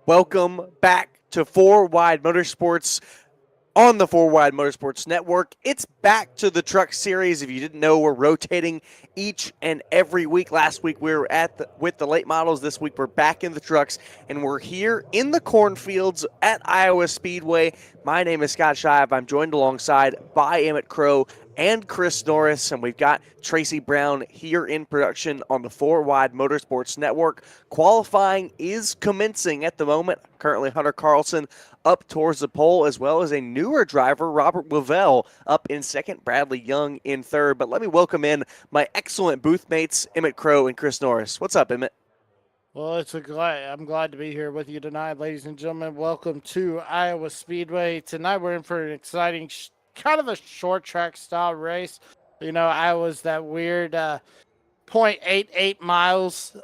Welcome back to Four Wide Motorsports on the Four Wide Motorsports Network. It's back to the Truck Series. If you didn't know, we're rotating each and every week. Last week we were with the late models. This week we're back in the trucks, and we're here in the cornfields at Iowa Speedway. My name is Scott Shive. I'm joined alongside by Emmett Crow and Chris Norris, and we've got Tracy Brown here in production on the Four Wide Motorsports Network. Qualifying is commencing at the moment. Currently, Hunter Carlson up towards the pole, as well as a newer driver, Robert Wavell, up in second, Bradley Young in third. But let me welcome in my excellent booth mates, Emmett Crow and Chris Norris. What's up, Emmett? Well, I'm glad to be here with you tonight, ladies and gentlemen. Welcome to Iowa Speedway. Tonight we're in for an exciting, kind of a short track style race. You know, Iowa's that weird 0.88 miles,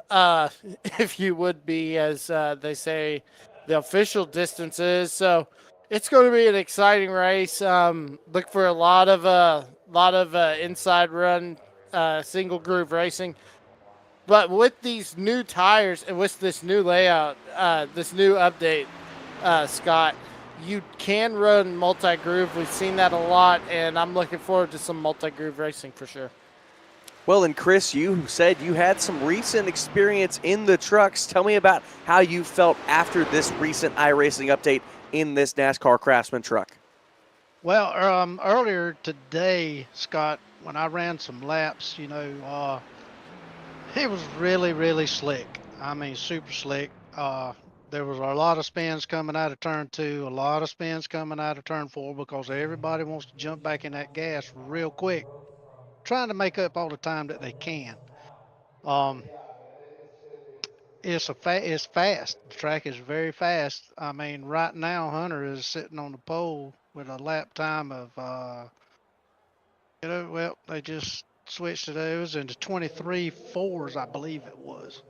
if you would be, as they say, the official distance is. So it's going to be an exciting race. Look for a lot of inside run, single groove racing. But with these new tires and with this new layout, this new update, Scott, you can run multi-groove. We've seen that a lot, and I'm looking forward to some multi-groove racing for sure. Well, and Chris, you said you had some recent experience in the trucks. Tell me about how you felt after this recent iRacing update in this NASCAR Craftsman truck. Well, earlier today, Scott, when I ran some laps, it was really, really slick. I mean, super slick. There was a lot of spins coming out of turn two, a lot of spins coming out of turn four because everybody wants to jump back in that gas real quick, trying to make up all the time that they can. Um, it's fast. The track is very fast. I mean, right now Hunter is sitting on the pole with a lap time of well, they just switched to those into 23 fours, I believe it was.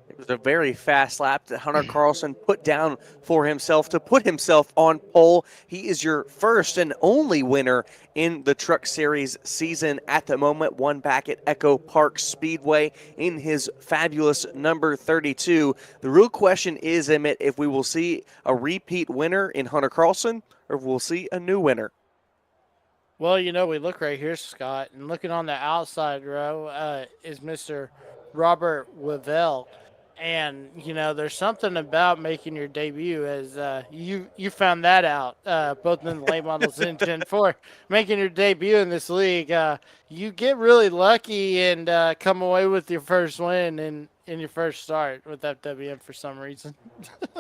It was a very fast lap that Hunter Carlson put down for himself to put himself on pole. He is your first and only winner in the Truck Series season at the moment, one back at Echo Park Speedway in his fabulous number 32. The real question is, Emmett, if we will see a repeat winner in Hunter Carlson or if we'll see a new winner. Well, you know, we look right here, Scott, and looking on the outside row is Mr. Robert Wavell. And you know, there's something about making your debut, as you found that out, both in the late models and Gen 4, making your debut in this league. You get really lucky and come away with your first win in your first start with FWM for some reason.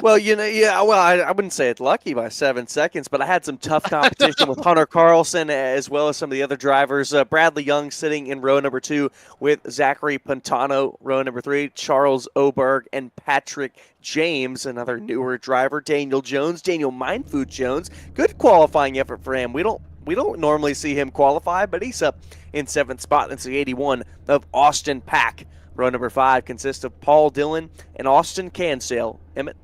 Well, I wouldn't say it's lucky by 7 seconds, but I had some tough competition with Hunter Carlson as well as some of the other drivers. Bradley Young sitting in row number 2 with Zachary Pantano, row number 3, Charles Oberg, and Patrick James, another newer driver, Daniel Mindfood Jones. Good qualifying effort for him. We don't normally see him qualify, but he's up in 7th spot. That's the 81 of Austin Pack. Row number 5 consists of Paul Dillon and Austin Cansdale. Emmett?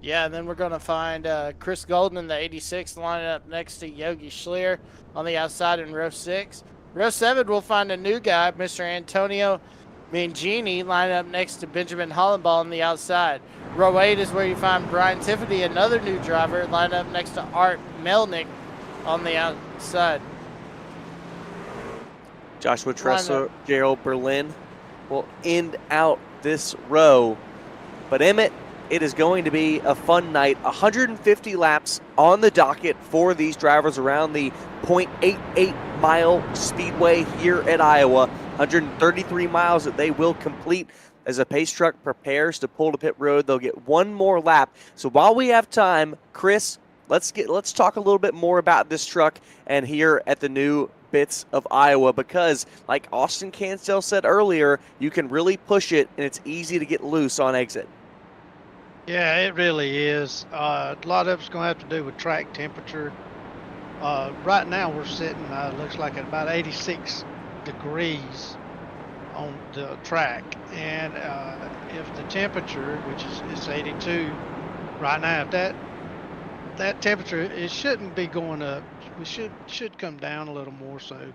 Yeah, and then we're going to find Chris Golden in the 86 lining up next to Yogi Schleer on the outside in row 6. Row 7, we'll find a new guy, Mr. Antonio Mangini, lining up next to Benjamin Hollenball on the outside. Row 8 is where you find Brian Tiffany, another new driver, lined up next to Art Melnick on the outside. Joshua Tressler, Gerald Berlin will end out this row. But Emmett, it is going to be a fun night. 150 laps on the docket for these drivers around the 0.88 mile speedway here at Iowa. 133 miles that they will complete. As a pace truck prepares to pull to pit road, they'll get one more lap. So while we have time, Chris, let's talk a little bit more about this truck and here at the new bits of Iowa, because like Austin Cansdale said earlier, you can really push it and it's easy to get loose on exit. Yeah, it really is. A lot of it's going to have to do with track temperature. Right now we're sitting, looks like at about 86 degrees on the track. And if the temperature, which is 82 right now, if that temperature, it shouldn't be going up. We should come down a little more so.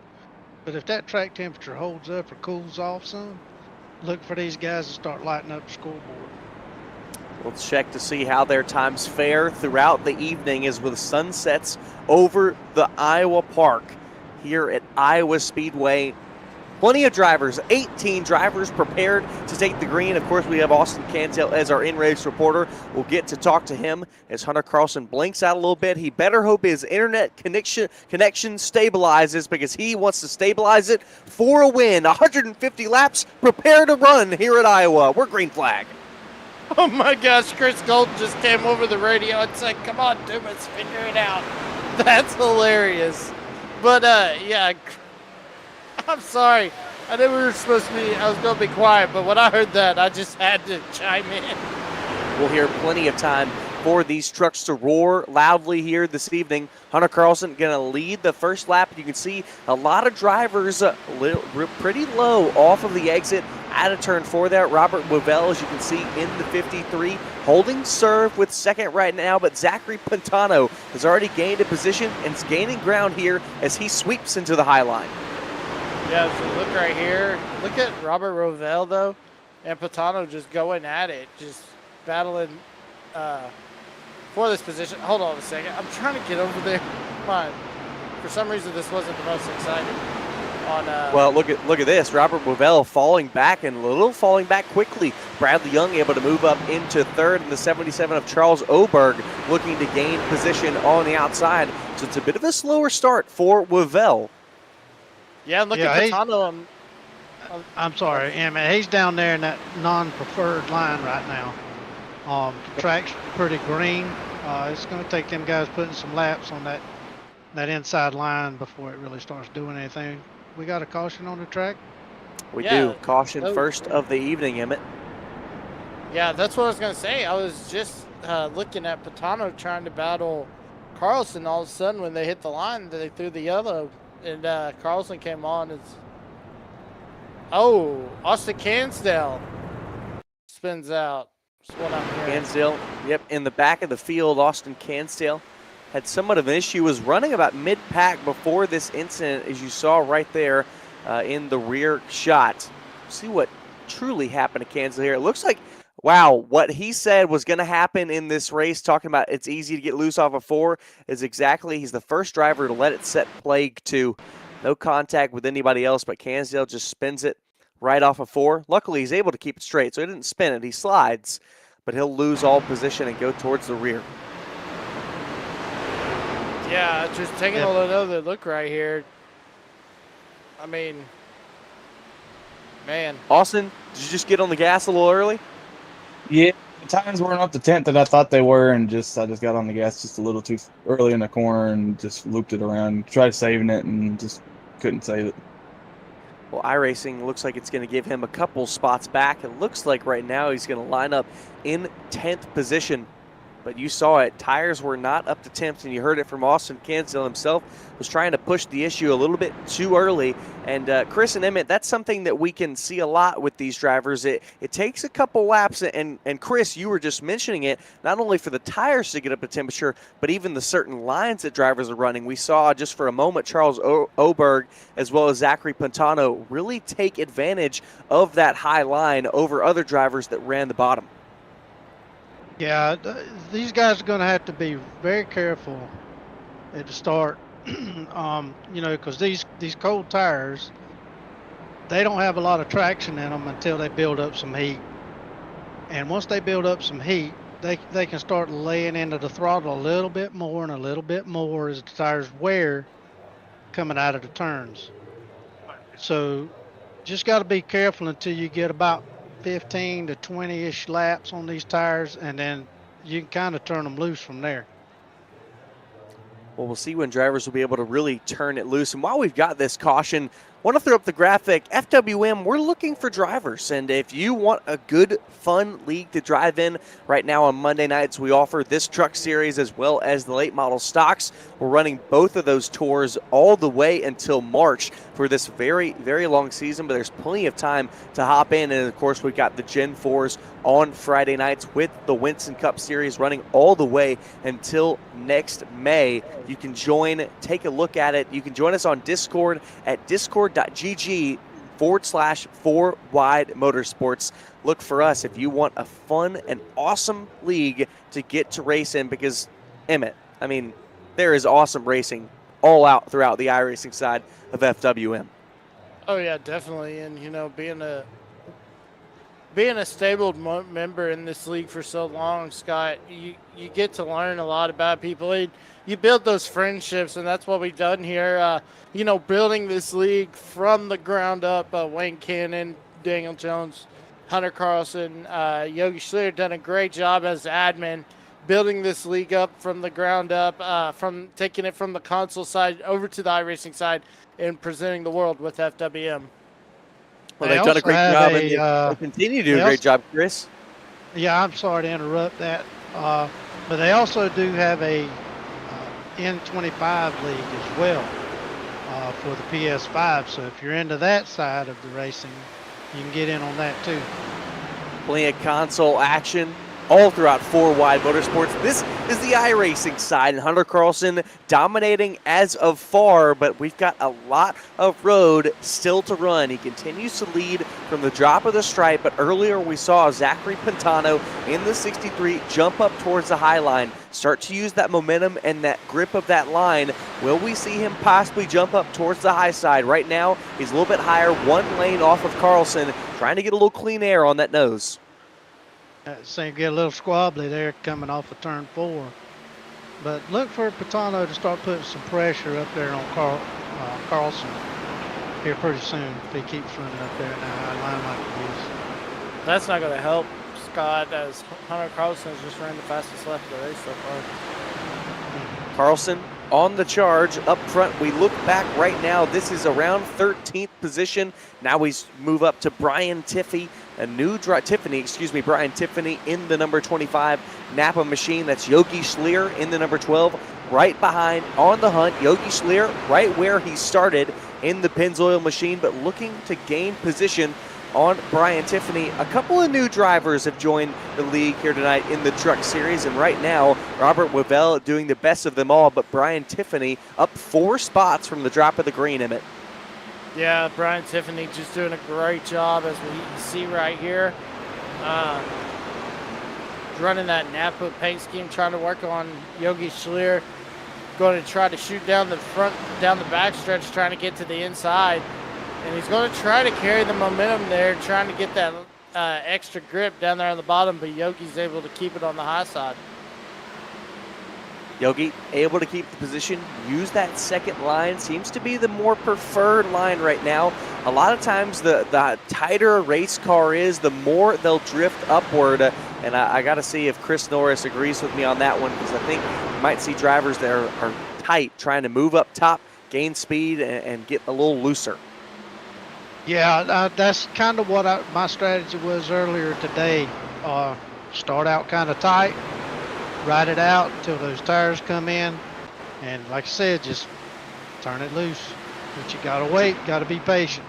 But if that track temperature holds up or cools off some, look for these guys to start lighting up the scoreboard. We'll check to see how their times fare throughout the evening as the sun sets over the Iowa Park here at Iowa Speedway. Plenty of drivers, 18 drivers prepared to take the green. Of course, we have Austin Cantel as our in-race reporter. We'll get to talk to him as Hunter Carlson blinks out a little bit. He better hope his internet connection stabilizes, because he wants to stabilize it for a win. 150 laps, prepare to run here at Iowa. We're green flag. Oh my gosh, Chris Golden just came over the radio and said, "Come on, Dumas, figure it out." That's hilarious. But, yeah, I'm sorry. I knew we were supposed to be, I was going to be quiet, but when I heard that, I just had to chime in. We'll hear plenty of time for these trucks to roar loudly here this evening. Hunter Carlson going to lead the first lap. You can see a lot of drivers pretty low off of the exit out of turn 4 there. Robert Wavell, as you can see, in the 53, holding serve with second right now, but Zachary Pantano has already gained a position and is gaining ground here as he sweeps into the high line. Yeah, so look right here. Look at Robert Rovell, though, and Patano just going at it, just battling for this position. Hold on a second. I'm trying to get over there. Come on. For some reason, this wasn't the most exciting. Well, look at this. Robert Wavell falling back quickly. Bradley Young able to move up into third in the 77 of Charles Oberg, looking to gain position on the outside. So it's a bit of a slower start for Wavell. Yeah, look at Patano. I'm sorry, Emmett. He's down there in that non-preferred line right now. Track's pretty green. It's going to take them guys putting some laps on that inside line before it really starts doing anything. We got a caution on the track? We do. Caution first of the evening, Emmett. Yeah, that's what I was going to say. I was just looking at Patano trying to battle Carlson. All of a sudden, when they hit the line, they threw the yellow, and Carlson came on. Austin Cansdale spins out. That's what I'm hearing. Cansdale, yep, in the back of the field. Austin Cansdale had somewhat of an issue, was running about mid-pack before this incident, as you saw right there in the rear shot. See what truly happened to Cansdale here. It looks like, wow, what he said was going to happen in this race, talking about it's easy to get loose off of 4, is exactly, he's the first driver to let it set plague to. No contact with anybody else, but Cansdale just spins it right off of 4. Luckily, he's able to keep it straight, so he didn't spin it. He slides, but he'll lose all position and go towards the rear. Yeah, just taking another look right here. I mean, man. Austin, did you just get on the gas a little early? Yeah, the tires weren't up the 10th that I thought they were, and I just got on the gas just a little too early in the corner and just looped it around, tried saving it, and just couldn't save it. Well, iRacing looks like it's going to give him a couple spots back. It looks like right now he's going to line up in 10th position. But you saw it. Tires were not up to 10th, and you heard it from Austin Cansdale himself. Was trying to push the issue a little bit too early. And Chris and Emmett, that's something that we can see a lot with these drivers. It takes a couple laps, and Chris, you were just mentioning it, not only for the tires to get up to temperature, but even the certain lines that drivers are running. We saw just for a moment Charles Oberg as well as Zachary Pantano really take advantage of that high line over other drivers that ran the bottom. Yeah, these guys are going to have to be very careful at the start, because these cold tires, they don't have a lot of traction in them until they build up some heat. And once they build up some heat, they can start laying into the throttle a little bit more and a little bit more as the tires wear coming out of the turns. So just got to be careful until you get about 15 to 20-ish laps on these tires, and then you can kind of turn them loose from there. Well, we'll see when drivers will be able to really turn it loose. And while we've got this caution, want to throw up the graphic. FWM, we're looking for drivers. And if you want a good, fun league to drive in, right now on Monday nights, we offer this truck series as well as the late model stocks. We're running both of those tours all the way until March for this very, very long season, but there's plenty of time to hop in. And of course, we've got the Gen 4s on Friday nights with the Winston Cup series running all the way until next May. You can join, take a look at it. You can join us on Discord at discord.gg facebook.com/4wide motorsports. Look for us if you want a fun and awesome league to get to race in, because, Emmett, I mean, there is awesome racing all out throughout the iRacing side of FWM. Oh yeah, definitely. And being a stable member in this league for so long, Scott, you get to learn a lot about people. You build those friendships, and that's what we've done here. Building this league from the ground up. Wayne Cannon, Daniel Jones, Hunter Carlson, Yogi Schlier done a great job as admin, building this league up from the ground up, from taking it from the console side over to the iRacing side and presenting the world with FWM. Well, they've done a great job, and they continue to do a great job, Chris. Yeah, I'm sorry to interrupt that, but they also do have a N25 league as well for the PS5. So if you're into that side of the racing, you can get in on that too. Plenty of console action all throughout 4Wide Motorsports. This is the iRacing side, and Hunter Carlson dominating as of far, but we've got a lot of road still to run. He continues to lead from the drop of the stripe, but earlier we saw Zachary Pantano in the 63 jump up towards the high line, start to use that momentum and that grip of that line. Will we see him possibly jump up towards the high side? Right now, he's a little bit higher, one lane off of Carlson, trying to get a little clean air on that nose. Seemed to get a little squabbly there coming off of turn 4. But look for Patano to start putting some pressure up there on Carlson here pretty soon if he keeps running up there in that high line like he is. That's not going to help Scott, as Hunter Carlson has just ran the fastest lap of the race so far. Carlson on the charge up front. We look back right now. This is around 13th position. Now we move up to Brian Tiffany. Brian Tiffany in the number 25 Napa machine. That's Yogi Schlier in the number 12. Right behind on the hunt, Yogi Schlier right where he started in the Pennzoil machine, but looking to gain position on Brian Tiffany. A couple of new drivers have joined the league here tonight in the Truck Series, and right now Robert Wavell doing the best of them all, but Brian Tiffany up 4 spots from the drop of the green, Emmett. Yeah, Brian Tiffany just doing a great job, as we see right here. Running that Napa paint scheme, trying to work on Yogi Schlier. Going to try to shoot down the backstretch, trying to get to the inside. And he's going to try to carry the momentum there, trying to get that extra grip down there on the bottom, but Yogi's able to keep it on the high side. Yogi able to keep the position, use that second line, seems to be the more preferred line right now. A lot of times the tighter a race car is, the more they'll drift upward. And I got to see if Chris Norris agrees with me on that one, because I think you might see drivers that are tight, trying to move up top, gain speed, and get a little looser. Yeah, that's kind of what my strategy was earlier today. Start out kind of tight, ride it out until those tires come in, and like I said, just turn it loose. But you gotta wait, gotta be patient.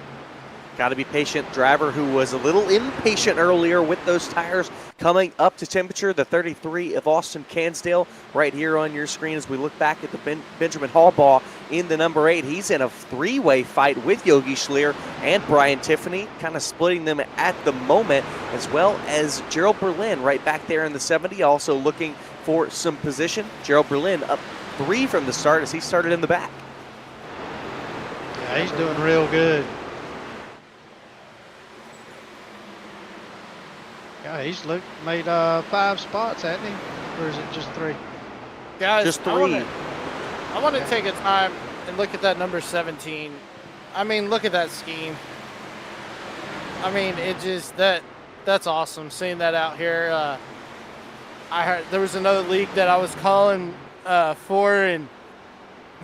Got to be patient. Driver who was a little impatient earlier with those tires coming up to temperature, the 33 of Austin Cansdale right here on your screen as we look back at the Benjamin Hallbaugh in the number 8. He's in a 3-way fight with Yogi Schlier and Brian Tiffany, kind of splitting them at the moment, as well as Gerald Berlin right back there in the 70, also looking for some position. Gerald Berlin up 3 from the start as he started in the back. Yeah, he's doing real good. Yeah, he's made 5 spots, hasn't he? Or is it just 3? Guys, just 3. I want to take a time and look at that number 17. I mean, look at that scheme. I mean, that's awesome seeing that out here. I heard there was another league that I was calling for, and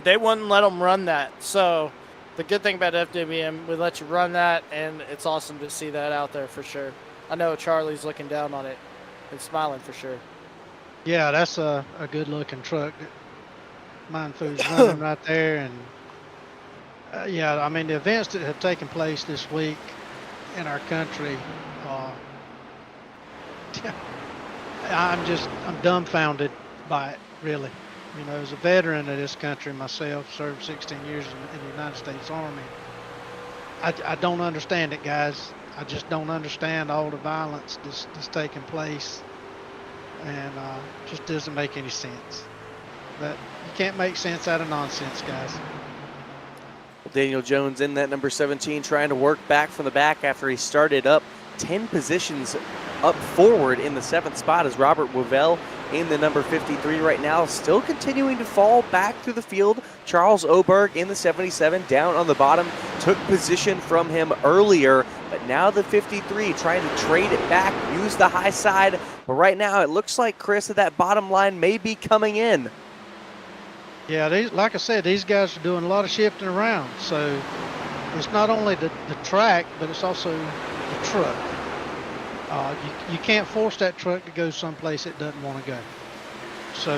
they wouldn't let them run that. So the good thing about FWM, we let you run that, and it's awesome to see that out there for sure. I know Charlie's looking down on it and smiling for sure. Yeah, that's a good looking truck. Mindfood's running right there, and yeah, I mean the events that have taken place this week in our country, I'm dumbfounded by it, really. You know, as a veteran of this country myself, served 16 years in the United States Army. I don't understand it, guys. I just don't understand all the violence that's taking place, and just doesn't make any sense. But you can't make sense out of nonsense, guys. Daniel Jones in that number 17 trying to work back from the back after he started up 10 positions up forward in the 7th spot as Robert Wavell in the number 53 right now, still continuing to fall back through the field. Charles Oberg in the 77 down on the bottom, took position from him earlier, but now the 53 trying to trade it back, use the high side, but right now it looks like, Chris, that bottom line may be coming in. Yeah, like I said, these guys are doing a lot of shifting around, so it's not only the track, but it's also the truck. You can't force that truck to go someplace it doesn't want to go. So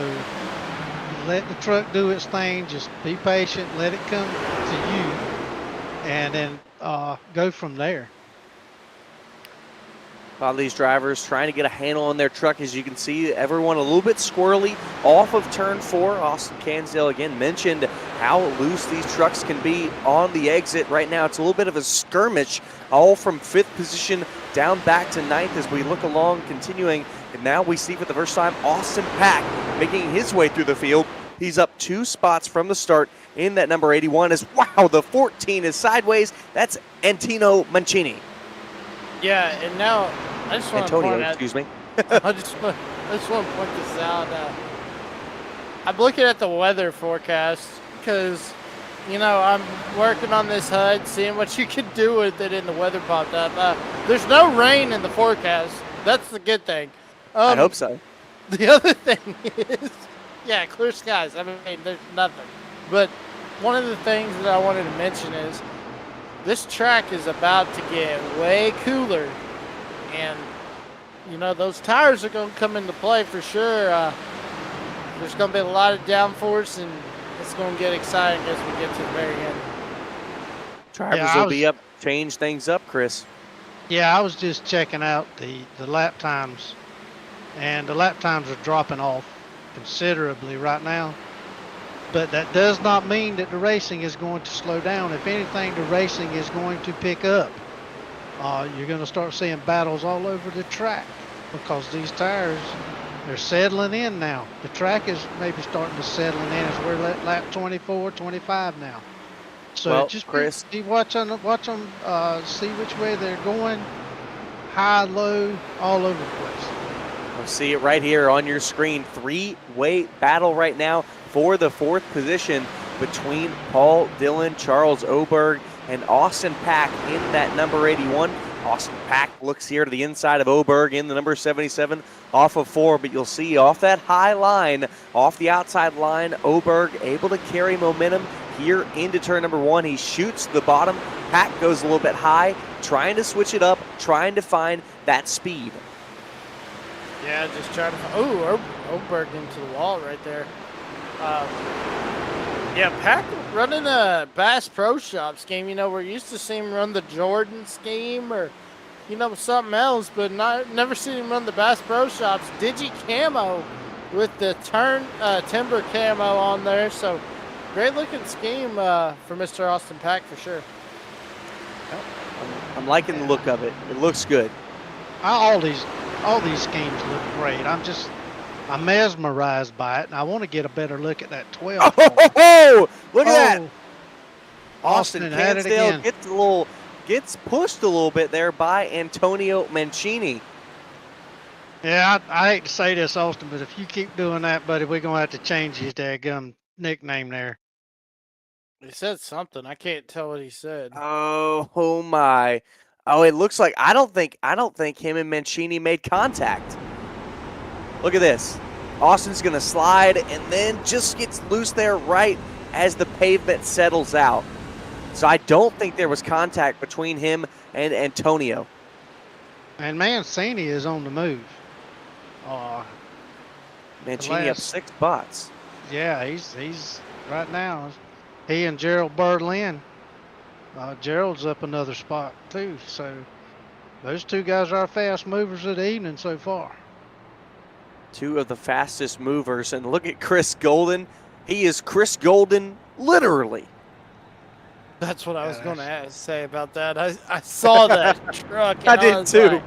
let the truck do its thing. Just be patient. Let it come to you, and then go from there. A lot of these drivers trying to get a handle on their truck. As you can see, everyone a little bit squirrely off of turn 4. Austin Cansdale again mentioned how loose these trucks can be on the exit. Right now it's a little bit of a skirmish, all from 5th position down back to 9th as we look along, continuing. And now we see for the first time Austin Pack making his way through the field. He's up 2 spots from the start in that number 81 as, wow, the 14 is sideways. That's Antino Mancini. Yeah, and now I just want to point out. Excuse me. I just want to point this out. I'm looking at the weather forecast because, I'm working on this HUD, seeing what you can do with it, and the weather popped up. There's no rain in the forecast. That's the good thing. I hope so. The other thing is, yeah, clear skies. I mean, there's nothing. But one of the things that I wanted to mention is this track is about to get way cooler, and those tires are going to come into play for sure. There's going to be a lot of downforce, and it's going to get exciting as we get to the very end. Drivers will be up, change things up, Chris. Yeah, I was just checking out the lap times, and the lap times are dropping off considerably right now. But that does not mean that the racing is going to slow down. If anything, the racing is going to pick up. You're going to start seeing battles all over the track because these tires, they're settling in now. The track is maybe starting to settle in as we're at lap 24, 25 now. So just Chris, watch them, see which way they're going, high, low, all over the place. You'll see it right here on your screen. 3-way battle right now for the 4th position between Paul Dillon, Charles Oberg, and Austin Pack in that number 81. Austin Pack looks here to the inside of Oberg in the number 77 off of 4, but you'll see off that high line, off the outside line, Oberg able to carry momentum here into turn number 1. He shoots the bottom. Pack goes a little bit high, trying to switch it up, trying to find that speed. Yeah, just trying to. Oberg into the wall right there. Yeah, Pack running a Bass Pro Shop scheme. We're used to seeing him run the Jordan scheme or, something else, but never seen him run the Bass Pro Shops. Digi camo with the timber camo on there. So great looking scheme for Mr. Austin Pack for sure. I'm liking the look of it. It looks good. All these schemes look great. I'm mesmerized by it, and I want to get a better look at that 12. Look at that. Austin had it again. Gets pushed a little bit there by Antonio Mancini. Yeah, I hate to say this, Austin, but if you keep doing that, buddy, we're going to have to change his daggum nickname there. He said something. I can't tell what he said. Oh my. Oh, it looks like I don't think him and Mancini made contact. Look at this. Austin's going to slide and then just gets loose there right as the pavement settles out. So I don't think there was contact between him and Antonio. And Mancini is on the move. Mancini up 6 spots. Yeah, he's right now. He and Gerald Berlin. Gerald's up another spot too. So those two guys are fast movers of the evening so far. 2 of the fastest movers. And look at Chris Golden. He is Chris Golden, literally. That's what I was Yeah, going to say about that. I saw that truck and I I did was too. like,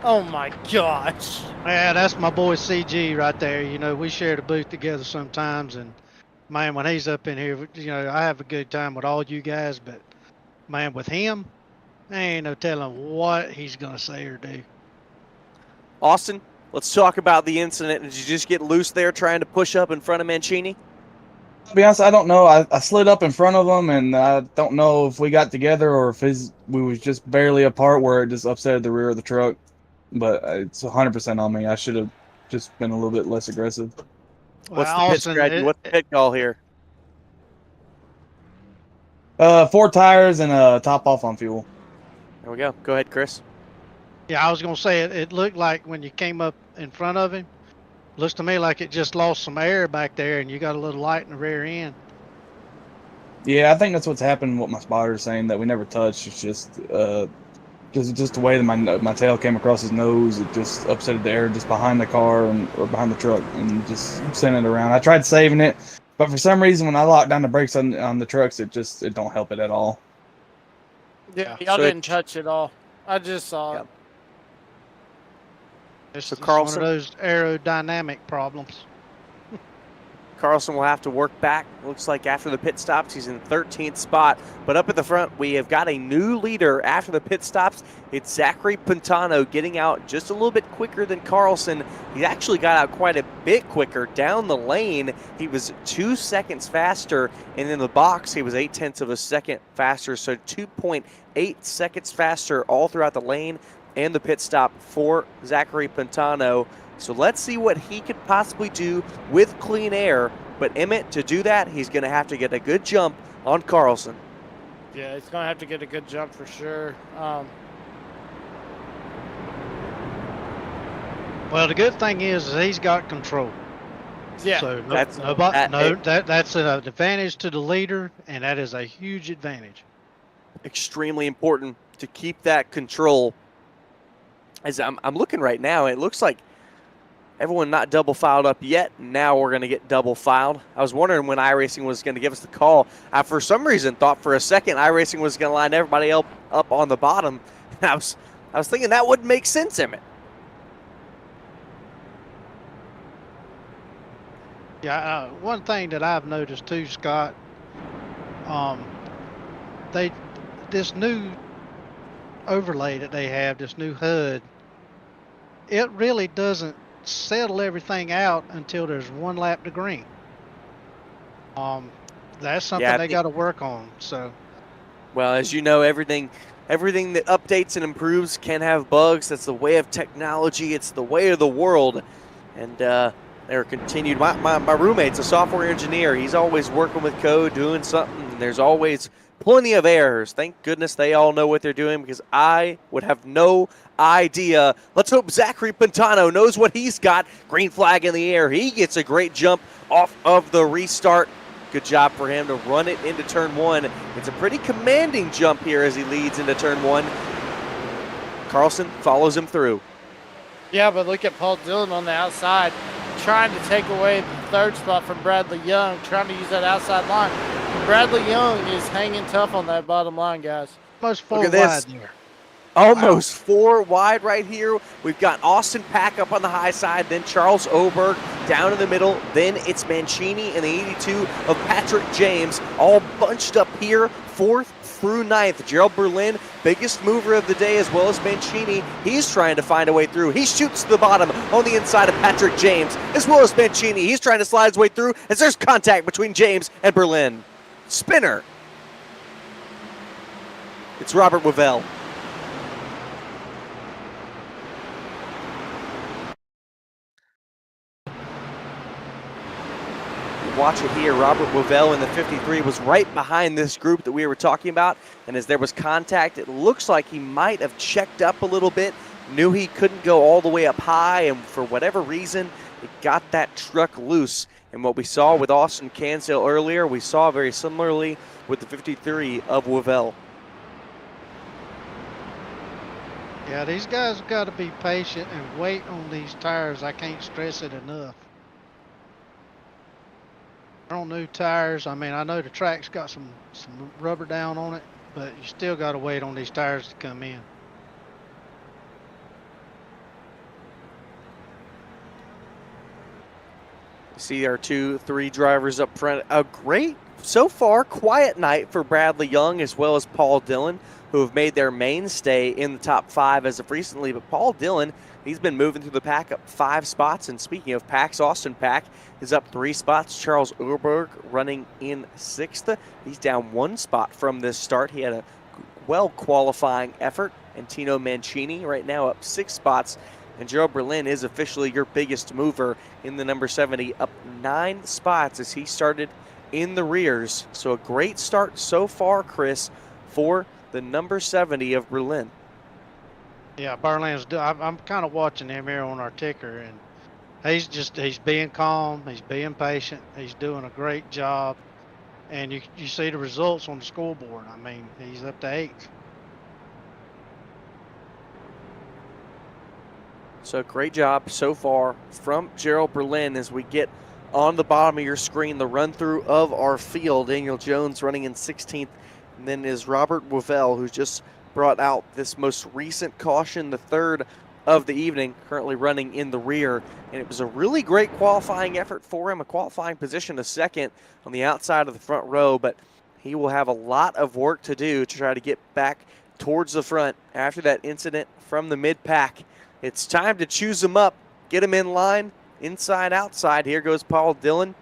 oh my gosh. Yeah, that's my boy CG right there. You know, we share the booth together sometimes, and man, when he's up in here, you know, I have a good time with all you guys, but man, with him, there ain't no telling what he's gonna say or do. Austin, let's talk about the incident. Did you just get loose there trying to push up in front of Mancini? To be honest, I don't know. I slid up in front of him, and I don't know if we got together or if we was just barely apart where it just upset the rear of the truck. But it's 100% on me. I should have just been a little bit less aggressive. What's Well, the pit Austin, strategy? What's the pit call here? 4 tires and a top off on fuel. There we go. Go ahead, Chris. yeah, I was gonna say it looked like when you came up in front of him, looks to me like it just lost some air back there, and you got a little light in the rear end. Yeah, I think that's what's happened. What my spotter's saying that we never touched. It's just the way that my tail came across his nose. It just upset the air just behind the car or behind the truck and just sent it around. I tried saving it, but for some reason when I locked down the brakes on the trucks, it don't help it at all. Yeah, Yeah. y'all So didn't touch it all. I just saw it. It's So just one of Carlson? those aerodynamic problems. Carlson will have to work back. Looks like after the pit stops, he's in 13th spot. But up at the front, we have got a new leader after the pit stops. It's Zachary Pantano getting out just a little bit quicker than Carlson. He actually got out quite a bit quicker. Down the lane, he was 2 seconds faster. And in the box, he was 0.8 of a second faster. So 2.8 seconds faster all throughout the lane and the pit stop for Zachary Pantano. So let's see what he could possibly do with clean air. But Emmett, to do that, he's going to have to get a good jump on Carlson. Yeah, he's going to have to get a good jump for sure. Well, the good thing is he's got control. Yeah, So That's- that's an advantage to the leader, and that is a huge advantage. Extremely important to keep that control. As I'm looking right now, it looks like everyone not double filed up yet. Now we're going to get double filed. I was wondering when iRacing was going to give us the call. I, for some reason, thought for a second iRacing was going to line everybody else up on the bottom. And I was thinking that wouldn't make sense, Emmett. Yeah, one thing that I've noticed too, Scott, this new overlay that they have, this new HUD, it really doesn't settle everything out until there's one lap to green. That's something Yeah, I they think- got to work on. So Well, as you know, everything that updates and improves can have bugs. That's the way of technology. It's the way of the world. And they're continued. My roommate's a software engineer. He's always working with code, doing something. And there's always plenty of errors. Thank goodness they all know what they're doing, because I would have no idea. Let's hope Zachary Pantano knows what he's got. Green flag in the air. He gets a great jump off of the restart. Good job for him to run it into turn one. It's a pretty commanding jump here as he leads into turn one. Carlson follows him through. Yeah, but look at Paul Dillon on the outside, trying to take away the third spot from Bradley Young, trying to use that outside line. Bradley Young is hanging tough on that bottom line, guys. almost Look four at this. wide there. Almost 4 wide right here. We've got Austin Pack up on the high side, then Charles Oberg down in the middle, then it's Mancini and the 82 of Patrick James, all bunched up here, 4th through 9th. Gerald Berlin, biggest mover of the day, as well as Mancini. He's trying to find a way through. He shoots to the bottom on the inside of Patrick James, as well as Mancini. He's trying to slide his way through as there's contact between James and Berlin. Spinner. It's Robert Wavell. Watch it here. Robert Wavell in the 53 was right behind this group that we were talking about. And as there was contact, it looks like he might have checked up a little bit, knew he couldn't go all the way up high, and for whatever reason, it got that truck loose. And what we saw with Austin Cansdale earlier, we saw very similarly with the 53 of Wavell. Yeah, these guys have got to be patient and wait on these tires. I can't stress it enough. on new tires. I mean, I know the track's got some rubber down on it, but you still got to wait on these tires to come in. See our 2-3 drivers up front. A great, so far, quiet night for Bradley Young as well as Paul Dillon, who have made their mainstay in the top 5 as of recently. But Paul Dillon, he's been moving through the pack up 5 spots. And speaking of packs, Austin Pack is up 3 spots. Charles Urberg running in 6th. He's down 1 spot from this start. He had a well-qualifying effort. And Tino Mancini right now up 6 spots. And Gerald Berlin is officially your biggest mover in the number 70, up 9 spots as he started in the rears. So a great start so far, Chris, for the number 70 of Berlin. Yeah, Berlin's. I'm kind of watching him here on our ticker, and he's being calm. He's being patient. He's doing a great job, and you see the results on the scoreboard. I mean, he's up to 8th. So great job so far from Gerald Berlin as we get on the bottom of your screen the run through of our field. Daniel Jones running in 16th, and then is Robert Wavell, who's just brought out this most recent caution, the 3rd of the evening, currently running in the rear. And it was a really great qualifying effort for him, a qualifying position, a 2nd on the outside of the front row, but he will have a lot of work to do to try to get back towards the front after that incident from the mid-pack. It's time to choose them up, get them in line, inside, outside. Here goes Paul Dillon.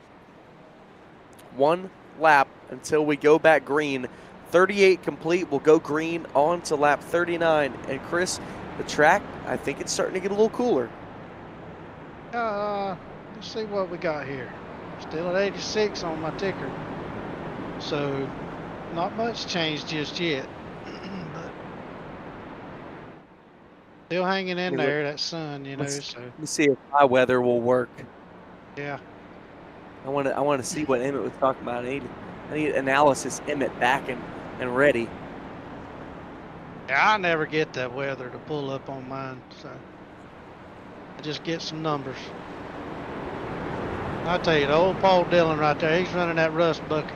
1 lap until we go back green. 38 complete. We'll go green on to lap 39. And Chris, the track, I think it's starting to get a little cooler. Let's see what we got here. Still at 86 on my ticker. So not much changed just yet. Still hanging in there, that sun, you know. So Let me see if my weather will work. yeah, I want to see what Emmett was talking about. I need analysis Emmett back and ready. yeah. I never get that weather to pull up on mine, so I just get some numbers. I tell you, the old Paul Dillon right there, he's running that rust bucket.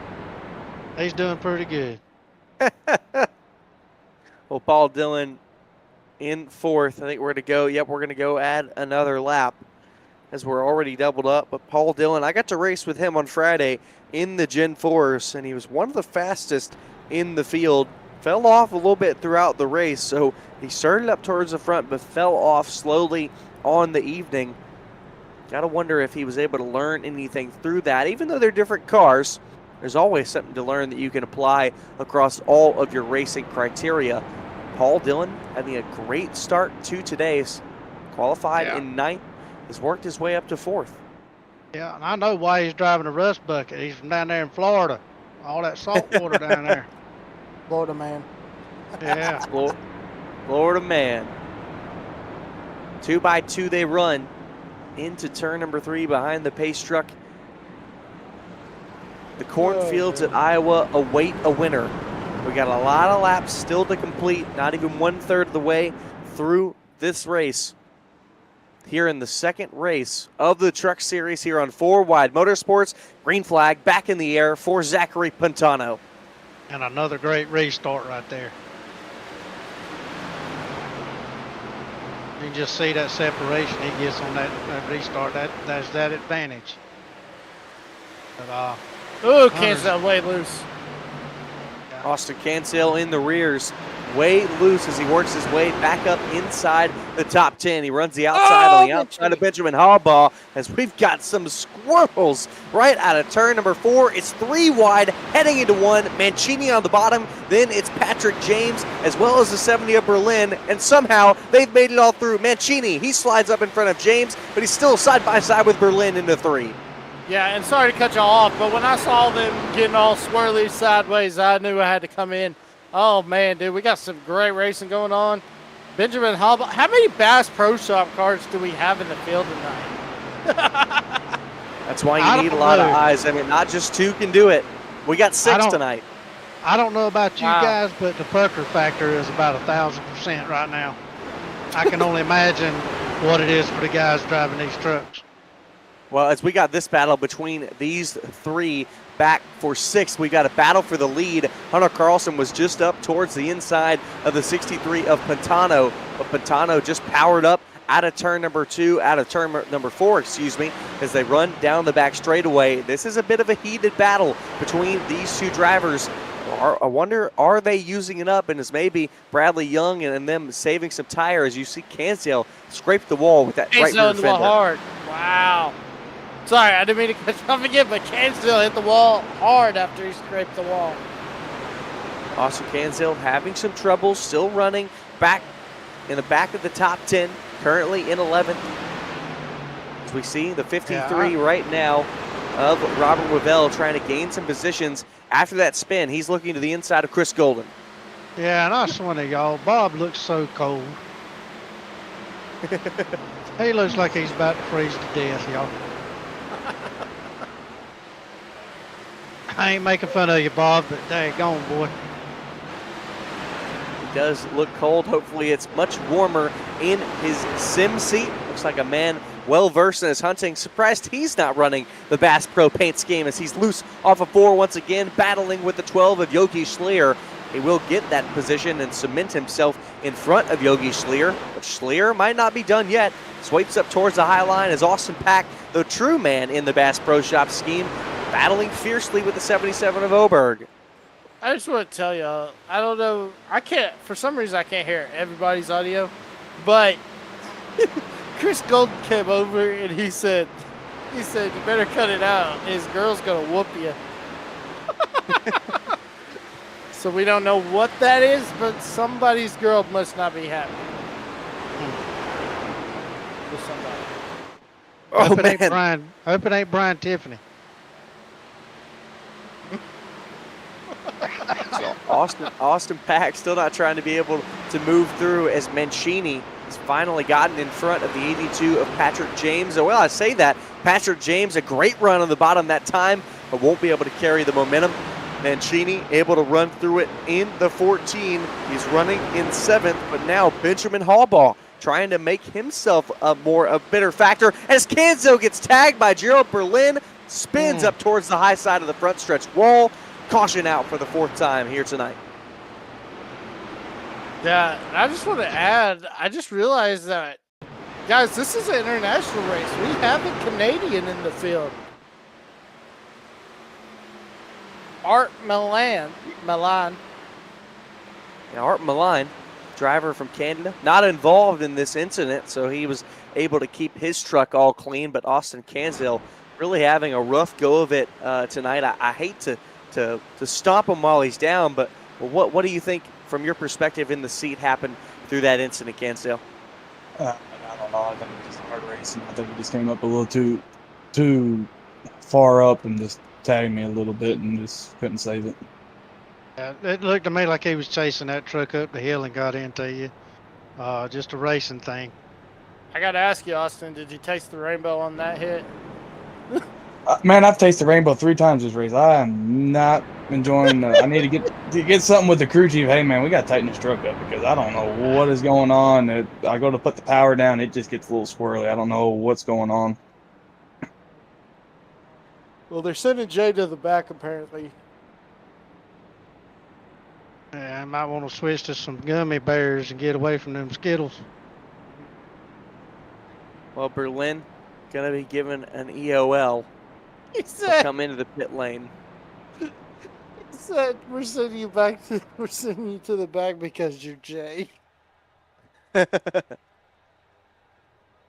He's doing pretty good. Well, Paul Dillon in 4th. I think we're going to go. Yep, we're going to go add another lap as we're already doubled up. But Paul Dillon, I got to race with him on Friday in the Gen 4s, and he was one of the fastest in the field. Fell off a little bit throughout the race, so he started up towards the front but fell off slowly on the evening. Got to wonder if he was able to learn anything through that. Even though they're different cars, there's always something to learn that you can apply across all of your racing criteria. Paul Dillon having a great start to today's. Qualified in 9th, has worked his way up to 4th. Yeah, and I know why he's driving a rust bucket. He's from down there in Florida. All that salt water down there. Florida man. Yeah. Florida man. 2x2 they run into turn number 3 behind the pace truck. The cornfields at Iowa await a winner. We got a lot of laps still to complete, not even 1/3 of the way through this race. Here in the 2nd race of the Truck Series here on 4 Wide Motorsports. Green flag back in the air for Zachary Pantano. And another great restart right there. You can just see that separation he gets on that restart. That's that advantage. But, Ooh, cancel that way loose. Austin Cancel in the rears, way loose as he works his way back up inside the top 10. He runs the outside on the outside of Benjamin Harbaugh as we've got some squirrels right out of turn number 4. It's 3 wide, heading into 1. Mancini on the bottom. Then it's Patrick James as well as the 70 of Berlin. And somehow they've made it all through. Mancini, he slides up in front of James, but he's still side by side with Berlin into 3. Yeah, and sorry to cut you off, but when I saw them getting all swirly sideways, I knew I had to come in. Oh, man, dude, we got some great racing going on. Benjamin Harbaugh, how many Bass Pro Shop cars do we have in the field tonight? That's why you need a lot of eyes. I mean, not just 2 can do it. We got 6 tonight. I don't know about you guys, but the pucker factor is about 1,000% right now. I can only imagine what it is for the guys driving these trucks. Well, as we got this battle between these three back for sixth, we got a battle for the lead. Hunter Carlson was just up towards the inside of the 63 of Pantano, but Pantano just powered up out of turn number 4, as they run down the back straightaway. This is a bit of a heated battle between these two drivers. I wonder, are they using it up? And is maybe Bradley Young and them saving some tire as you see Cansdale scrape the wall with that right rear fender. Hard. Wow. Sorry, I didn't mean to cut you off again, but Cansdale hit the wall hard after he scraped the wall. Austin Cansdale having some trouble, still running back in the back of the top 10, currently in 11th. As we see the 53 right now of Robert Wavell trying to gain some positions after that spin. He's looking to the inside of Chris Golden. Yeah, and I swear to y'all, Bob looks so cold. He looks like he's about to freeze to death, y'all. I ain't making fun of you, Bob, but daggone, boy. He does look cold. Hopefully it's much warmer in his sim seat. Looks like a man well-versed in his hunting. Surprised he's not running the Bass Pro paint scheme as he's loose off of 4 once again, battling with the 12 of Yogi Schleer. He will get that position and cement himself in front of Yogi Schleer, but Schleer might not be done yet. Swipes up towards the high line as Austin Pack, the true man in the Bass Pro Shop scheme, battling fiercely with the 77 of Oberg. I just want to tell you, I don't know, for some reason I can't hear everybody's audio, but Chris Golden came over and he said, you better cut it out. His girl's going to whoop you. So we don't know what that is, but somebody's girl must not be happy. For somebody. Hope it ain't Brian Tiffany. So Austin Pack still not trying to be able to move through as Mancini has finally gotten in front of the 82 of Patrick James. Well, I say that. Patrick James, a great run on the bottom that time, but won't be able to carry the momentum. Mancini able to run through it in the 14. He's running in 7th, but now Benjamin Hallbaugh trying to make himself a bitter factor as Cansdale gets tagged by Gerald Berlin, spins up towards the high side of the front stretch wall. Caution out for the 4th time here tonight. Yeah, I just want to add, I just realized that, guys, this is an international race. We have a Canadian in the field. Art Milan. Yeah, Art Milan, driver from Canada, not involved in this incident, so he was able to keep his truck all clean, but Austin Cansdale really having a rough go of it tonight. I hate to stomp him while he's down, but what do you think from your perspective in the seat happened through that incident, Cansdale? I don't know. I think it was just hard racing. I think he just came up a little too far up and just tagged me a little bit and just couldn't save it. Yeah, it looked to me like he was chasing that truck up the hill and got into you. Just a racing thing. I got to ask you, Austin, did you taste the rainbow on that hit? Man, I've tasted rainbow 3 times this race. I am not enjoying. I need to get something with the crew chief. Hey, man, we got to tighten this truck up because I don't know what is going on. I go to put the power down, it just gets a little squirrely. I don't know what's going on. Well, they're sending Jay to the back, apparently. Yeah, I might want to switch to some gummy bears and get away from them Skittles. Well, Berlin going to be given an EOL. He said, come into the pit lane. He said, we're sending you to the back because you're Jay.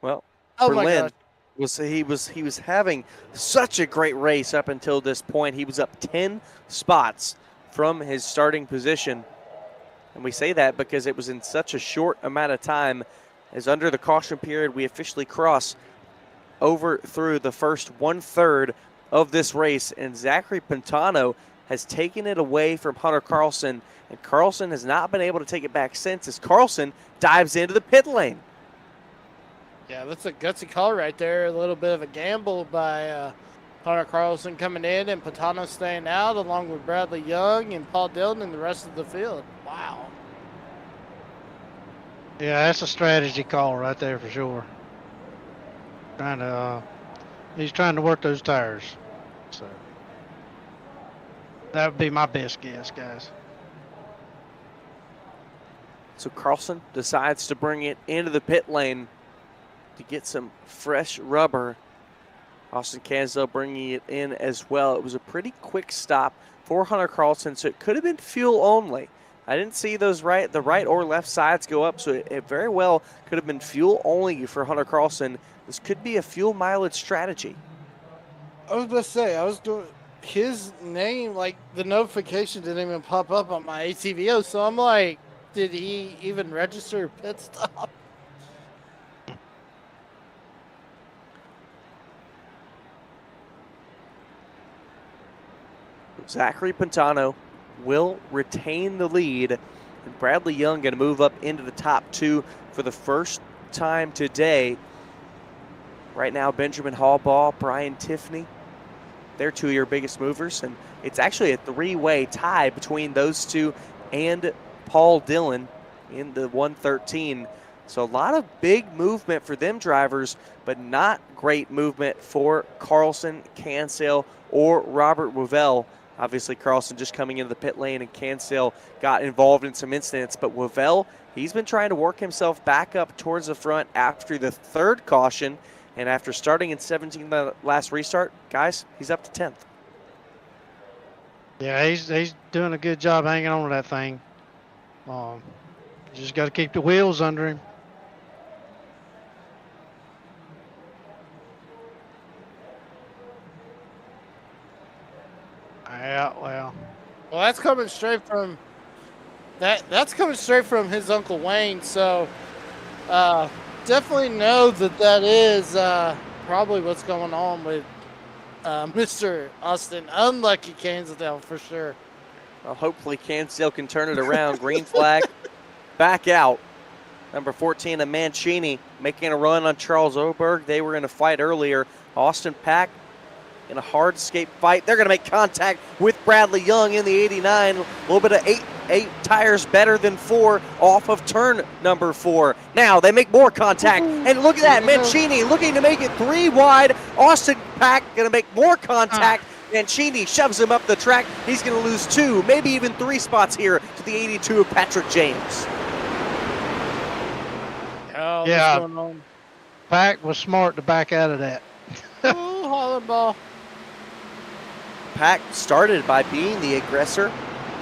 Well, oh Berlin was having such a great race up until this point. He was up 10 spots from his starting position. And we say that because it was in such a short amount of time, as under the caution period we officially cross over through the first 1/3 of this race, and Zachary Pantano has taken it away from Hunter Carlson, and Carlson has not been able to take it back since as Carlson dives into the pit lane. Yeah, that's a gutsy call right there. A little bit of a gamble by Hunter Carlson coming in and Pantano staying out, along with Bradley Young and Paul Dillon and the rest of the field. Wow. Yeah, that's a strategy call right there for sure. Trying to He's trying to work those tires. So that would be my best guess, guys. So Carlson decides to bring it into the pit lane to get some fresh rubber. Austin Cansdale bringing it in as well. It was a pretty quick stop for Hunter Carlson, so it could have been fuel only. I didn't see the right or left sides go up, so it very well could have been fuel only for Hunter Carlson. This could be a fuel mileage strategy. I was going to say, I was doing his name, like the notification didn't even pop up on my ATVO, so I'm like, did he even register a pit stop? Zachary Pantano will retain the lead, and Bradley Young going to move up into the top two for the first time today. Right now, Benjamin Hallball, Brian Tiffany, they're two of your biggest movers, and it's actually a three-way tie between those two and Paul Dillon in the 113. So a lot of big movement for them drivers, but not great movement for Carlson, Cansdale, or Robert Wavell. Obviously, Carlson just coming into the pit lane, and Cansdale got involved in some incidents. But Wavell, he's been trying to work himself back up towards the front after the third caution. And after starting in 17th the last restart, guys, he's up to 10th. Yeah, he's doing a good job hanging on to that thing. Just got to keep the wheels under him. Yeah, well, that's coming straight from that's coming straight from his Uncle Wayne. So definitely know that is probably what's going on with Mr. Austin. Unlucky Cansdale for sure. Well, hopefully Cansdale can turn it around. Green flag, back out. Number 14, a Mancini making a run on Charles Oberg. They were in a fight earlier. Austin Pack in a hard escape fight. They're going to make contact with Bradley Young in the 89. A little bit of eight tires better than 4 off of turn number 4. Now they make more contact. And look at that, Mancini looking to make it 3 wide. Austin Pack going to make more contact. Mancini shoves him up the track. He's going to lose 2, maybe even 3 spots here to the 82 of Patrick James. Oh, yeah, what's going on? Pack was smart to back out of that. Oh, Holland ball. Pack started by being the aggressor,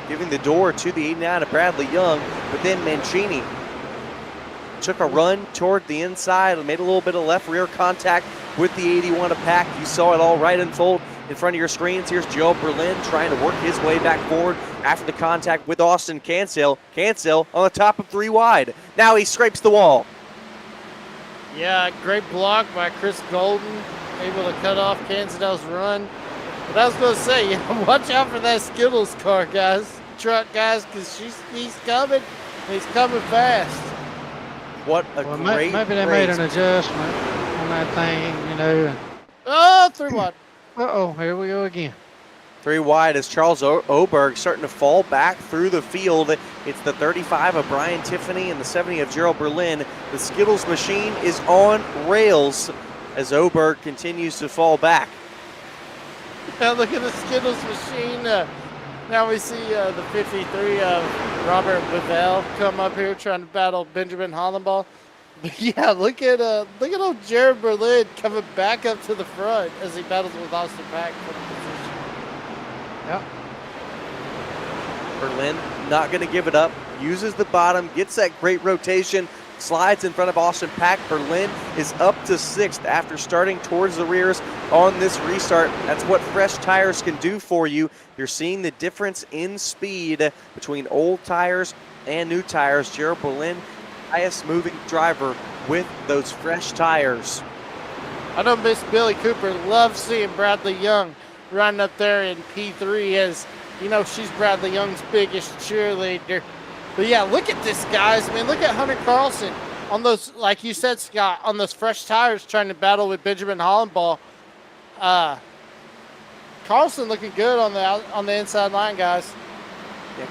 giving the door to the 89 of Bradley Young, but then Mancini took a run toward the inside and made a little bit of left rear contact with the 81 of Pack. You saw it all right unfold in front of your screens. Here's Joe Berlin trying to work his way back forward after the contact with Austin Cansdale. Cansdale on the top of 3 wide. Now he scrapes the wall. Yeah, great block by Chris Golden, able to cut off Cansdale's run. But I was going to say, watch out for that Skittles car, guys. Truck, guys, because he's coming. He's coming fast. What a great maybe they made an adjustment on that thing, Oh, 3 wide. Uh-oh, here we go again. 3 wide as Charles Oberg starting to fall back through the field. It's the 35 of Brian Tiffany and the 70 of Gerald Berlin. The Skittles machine is on rails as Oberg continues to fall back. Now look at the Skittles machine. Now we see the 53 of Robert Wavell come up here trying to battle Benjamin Hollenball. But yeah, look at old Jared Berlin coming back up to the front as he battles with Austin Pack for the position. Yep. Berlin not going to give it up. Uses the bottom, gets that great rotation, slides in front of Austin Pack. Berlin is up to 6th after starting towards the rears on this restart. That's what fresh tires can do for you. You're seeing the difference in speed between old tires and new tires. Gerald Berlin, highest moving driver with those fresh tires. I know Miss Billy Cooper loves seeing Bradley Young running up there in P3 as, she's Bradley Young's biggest cheerleader. But yeah, look at this, guys. I mean, look at Hunter Carlson on those, like you said, Scott, on those fresh tires trying to battle with Benjamin Hollenball. Carlson looking good on the inside line, guys. Yeah.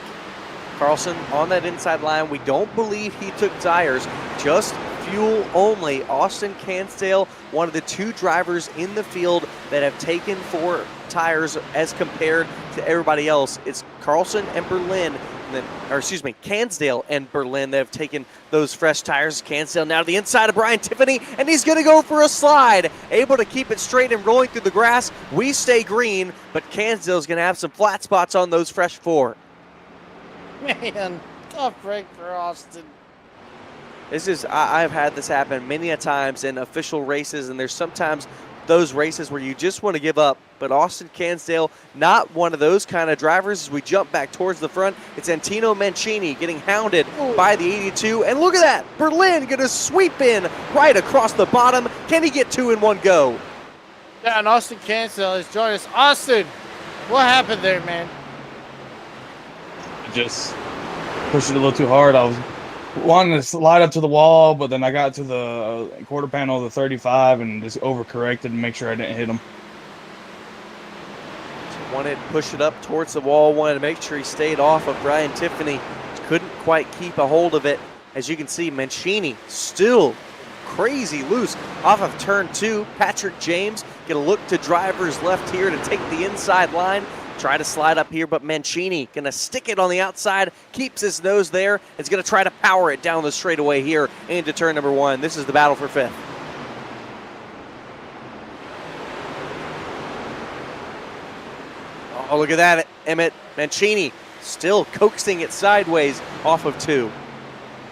Carlson on that inside line. We don't believe he took tires, just fuel only. Austin Cansdale, one of the 2 drivers in the field that have taken 4 tires as compared to everybody else. It's Carlson and Berlin, Cansdale and Berlin that have taken those fresh tires. Cansdale now to the inside of Brian Tiffany, and he's going to go for a slide. Able to keep it straight and rolling through the grass. We stay green, but Cansdale's going to have some flat spots on those fresh 4. Man, tough break for Austin. I've had this happen many a times in official races, and there's sometimes those races where you just want to give up. But Austin Cansdale, not one of those kind of drivers. As we jump back towards the front, it's Antino Mancini getting hounded by the 82. And look at that, Berlin going to sweep in right across the bottom. Can he get 2 in one go? Yeah, and Austin Cansdale is joining us. Austin, what happened there, man? Just pushed it a little too hard. I was wanting to slide up to the wall, but then I got to the quarter panel of the 35 and just overcorrected and make sure I didn't hit him. Wanted to push it up towards the wall, wanted to make sure he stayed off of Brian Tiffany. Couldn't quite keep a hold of it. As you can see, Mancini still crazy loose off of turn 2. Patrick James gonna look to drivers left here to take the inside line. Try to slide up here, but Mancini gonna stick it on the outside, keeps his nose there. Is gonna try to power it down the straightaway here into turn number 1. This is the battle for 5th. Oh, look at that, Emmett. Mancini still coaxing it sideways off of 2.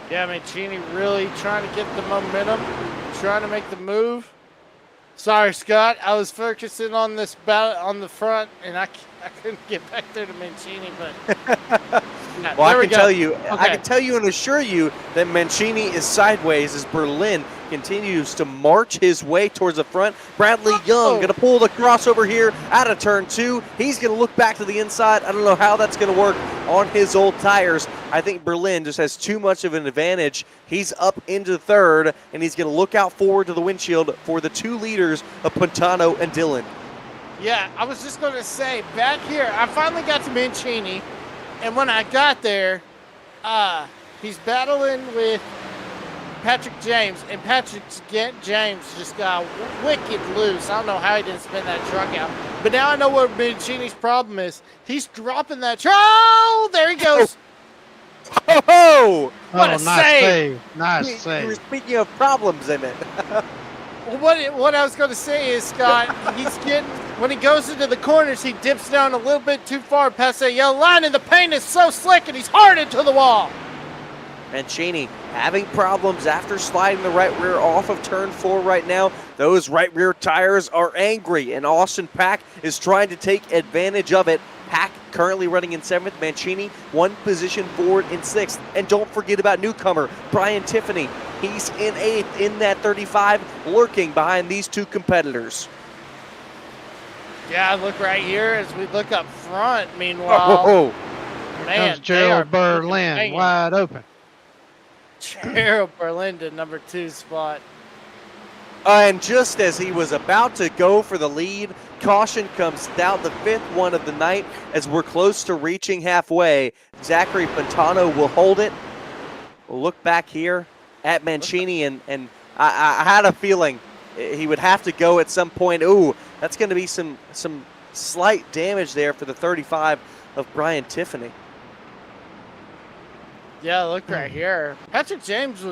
Yeah, Mancini really trying to get the momentum, trying to make the move. Sorry, Scott. I was focusing on this battle on the front, and I couldn't get back there to Mancini. But well, I can tell you and assure you that Mancini is sideways as Berlin continues to march his way towards the front. Bradley Young going to pull the crossover here out of turn 2. He's going to look back to the inside. I don't know how that's going to work on his old tires. I think Berlin just has too much of an advantage. He's up into 3rd, and he's going to look out forward to the windshield for the 2 leaders of Pantano and Dillon. Yeah, I was just going to say, back here, I finally got to Mancini, and when I got there, he's battling with Patrick James, and Patrick James just got wicked loose. I don't know how he didn't spin that truck out, but now I know what Mancini's problem is. He's dropping that truck. Oh, there he goes. Oh, what a save. Nice save. You were speaking of problems, Emmett. What I was going to say is, Scott, when he goes into the corners, he dips down a little bit too far past that yellow line, and the paint is so slick, and he's hard into the wall. Mancini having problems after sliding the right rear off of turn 4 right now. Those right rear tires are angry, and Austin Pack is trying to take advantage of it. Pack currently running in 7th. Mancini 1 position forward in 6th. And don't forget about newcomer Brian Tiffany. He's in 8th in that 35, lurking behind these 2 competitors. Yeah, look right here as we look up front. Meanwhile, man, comes Gerald Berlin wide open. Gerald Berlin to number 2 spot. And just as he was about to go for the lead, caution comes down, the 5th one of the night, as we're close to reaching halfway. Zachary Pantano will hold it. We'll look back here at Mancini, and I had a feeling he would have to go at some point. Ooh, that's going to be some slight damage there for the 35 of Brian Tiffany. Yeah, look right here. Patrick James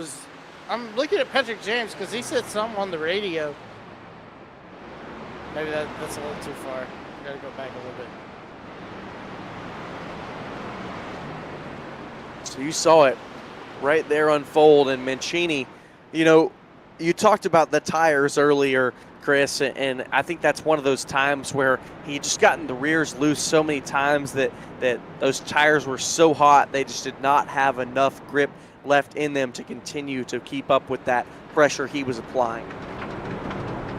I'm looking at Patrick James because he said something on the radio. Maybe that's a little too far. Got to go back a little bit. So you saw it right there unfold, and Mancini, you talked about the tires earlier, Chris, and I think that's one of those times where he just gotten the rears loose so many times that those tires were so hot they just did not have enough grip left in them to continue to keep up with that pressure he was applying.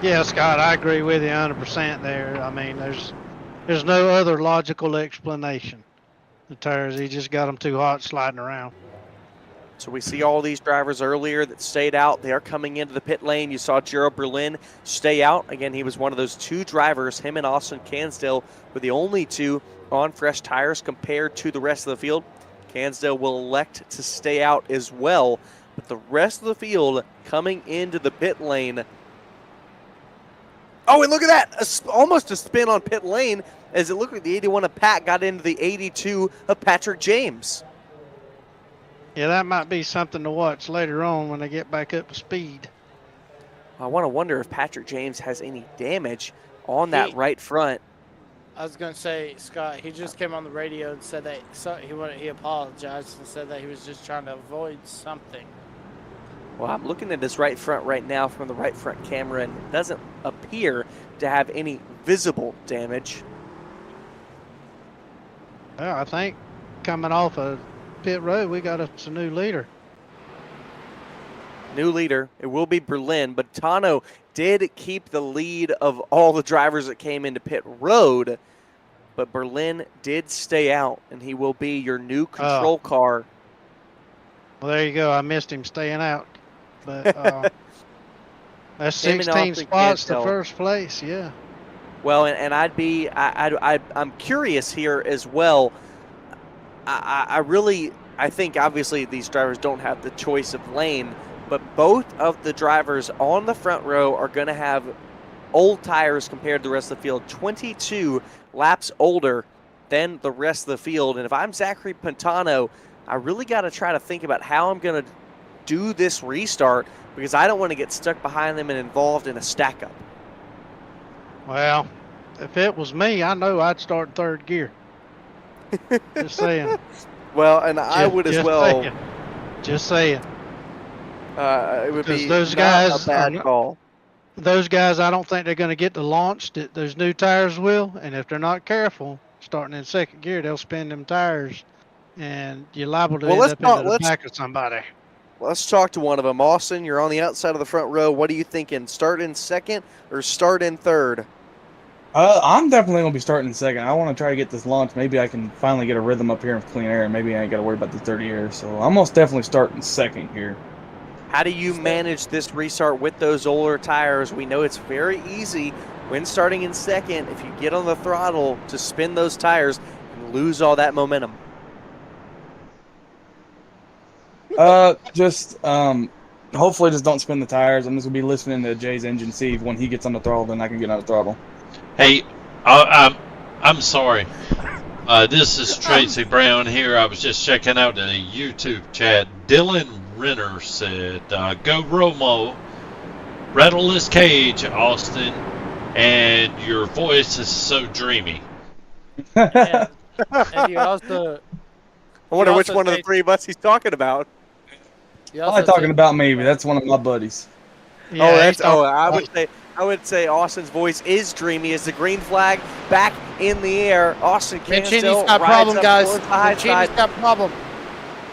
Yeah, Scott, I agree with you 100% there. I mean, there's no other logical explanation. The tires, he just got them too hot sliding around. So we see all these drivers earlier that stayed out. They are coming into the pit lane. You saw Gerald Berlin stay out. Again, he was one of those 2 drivers. Him and Austin Cansdale were the only 2 on fresh tires compared to the rest of the field. Cansdale will elect to stay out as well. But the rest of the field coming into the pit lane. Oh, and look at that! Almost a spin on pit lane as it looked like the 81 of Pat got into the 82 of Patrick James. Yeah, that might be something to watch later on when they get back up to speed. I want to wonder if Patrick James has any damage on that right front. I was going to say, Scott, he just came on the radio and said that he apologized and said that he was just trying to avoid something. Well, I'm looking at his right front right now from the right front camera, and it doesn't appear to have any visible damage. Well, I think coming off of pit road, we got us a new leader. New leader. It will be Berlin, but Tano did keep the lead of all the drivers that came into pit road, but Berlin did stay out, and he will be your new control car. Well, there you go. I missed him staying out. But that's 16 spots to first place, yeah. Well, and I'm curious here as well. I think obviously these drivers don't have the choice of lane, but both of the drivers on the front row are going to have old tires compared to the rest of the field, 22 laps older than the rest of the field. And if I'm Zachary Pantano, I really got to try to think about how I'm going to do this restart, because I don't want to get stuck behind them and involved in a stack up. Well, if it was me, I know I'd start third gear. Just saying. Well, and I would as well. Saying. Just saying. It would be those not guys a bad call. Those guys, I don't think they're going to get the launch that those new tires will, and if they're not careful, starting in second gear, they'll spin them tires, and you're liable to end up into the back of somebody. Let's talk to one of them. Austin, you're on the outside of the front row. What are you thinking? Start in second or start in third? I'm definitely going to be starting in second. I want to try to get this launch. Maybe I can finally get a rhythm up here of clean air, and maybe I ain't got to worry about the dirty air. So I'm most definitely starting second here. How do you manage this restart with those older tires? We know it's very easy when starting in second, if you get on the throttle, to spin those tires and lose all that momentum. Hopefully just don't spin the tires. I'm just gonna be listening to Jay's engine, see if when he gets on the throttle, then I can get on the throttle. Hey, I'm sorry. This is Tracy Brown here. I was just checking out the YouTube chat. Dylan Renner said, "Go Romo, rattle this cage, Austin, and your voice is so dreamy." And you also, I wonder which one of the three of us he's talking about. Probably talking about me, but that's one of my buddies. Yeah, I would say Austin's voice is dreamy as the green flag back in the air. Austin Mancini's Cansell got problem, guys. Mancini's got problem.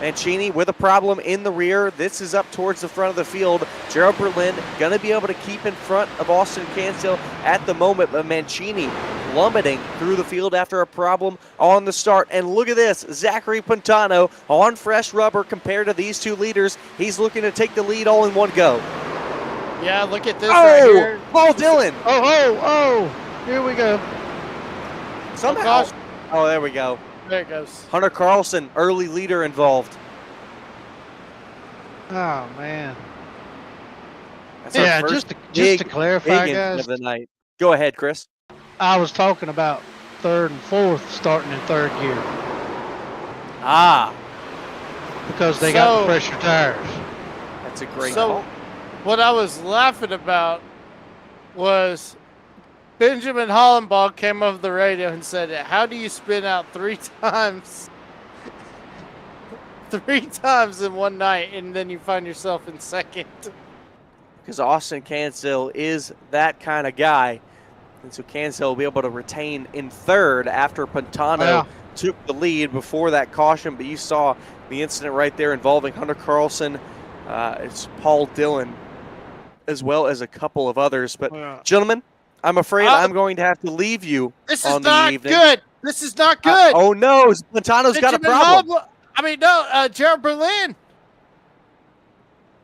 Mancini with a problem in the rear. This is up towards the front of the field. Gerald Berlin going to be able to keep in front of Austin Cansell at the moment, but Mancini plummeting through the field after a problem on the start. And look at this, Zachary Pantano on fresh rubber compared to these two leaders. He's looking to take the lead all in one go. Yeah, look at this right here. Paul Dillon. Oh, here we go. Somehow. Oh, there we go. There it goes. Hunter Carlson, early leader involved. Oh, man. That's our first just to clarify, big guys, of the night. Go ahead, Chris. I was talking about third and fourth starting in third gear Ah, because they got the pressure tires. that's a great call. What I was laughing about was Benjamin Hollenbach came over the radio and said, "How do you spin out 3 times? 3 times in one night, and then you find yourself in second?" Because Austin Cansell is that kind of guy. And so Cansell will be able to retain in third after Pantano took the lead before that caution. But you saw the incident right there involving Hunter Carlson. It's Paul Dillon, as well as a couple of others. But, gentlemen, I'm afraid I'm going to have to leave you on the evening. Good. This is not good. Oh, no. Pantano's got a problem. Gerald Berlin.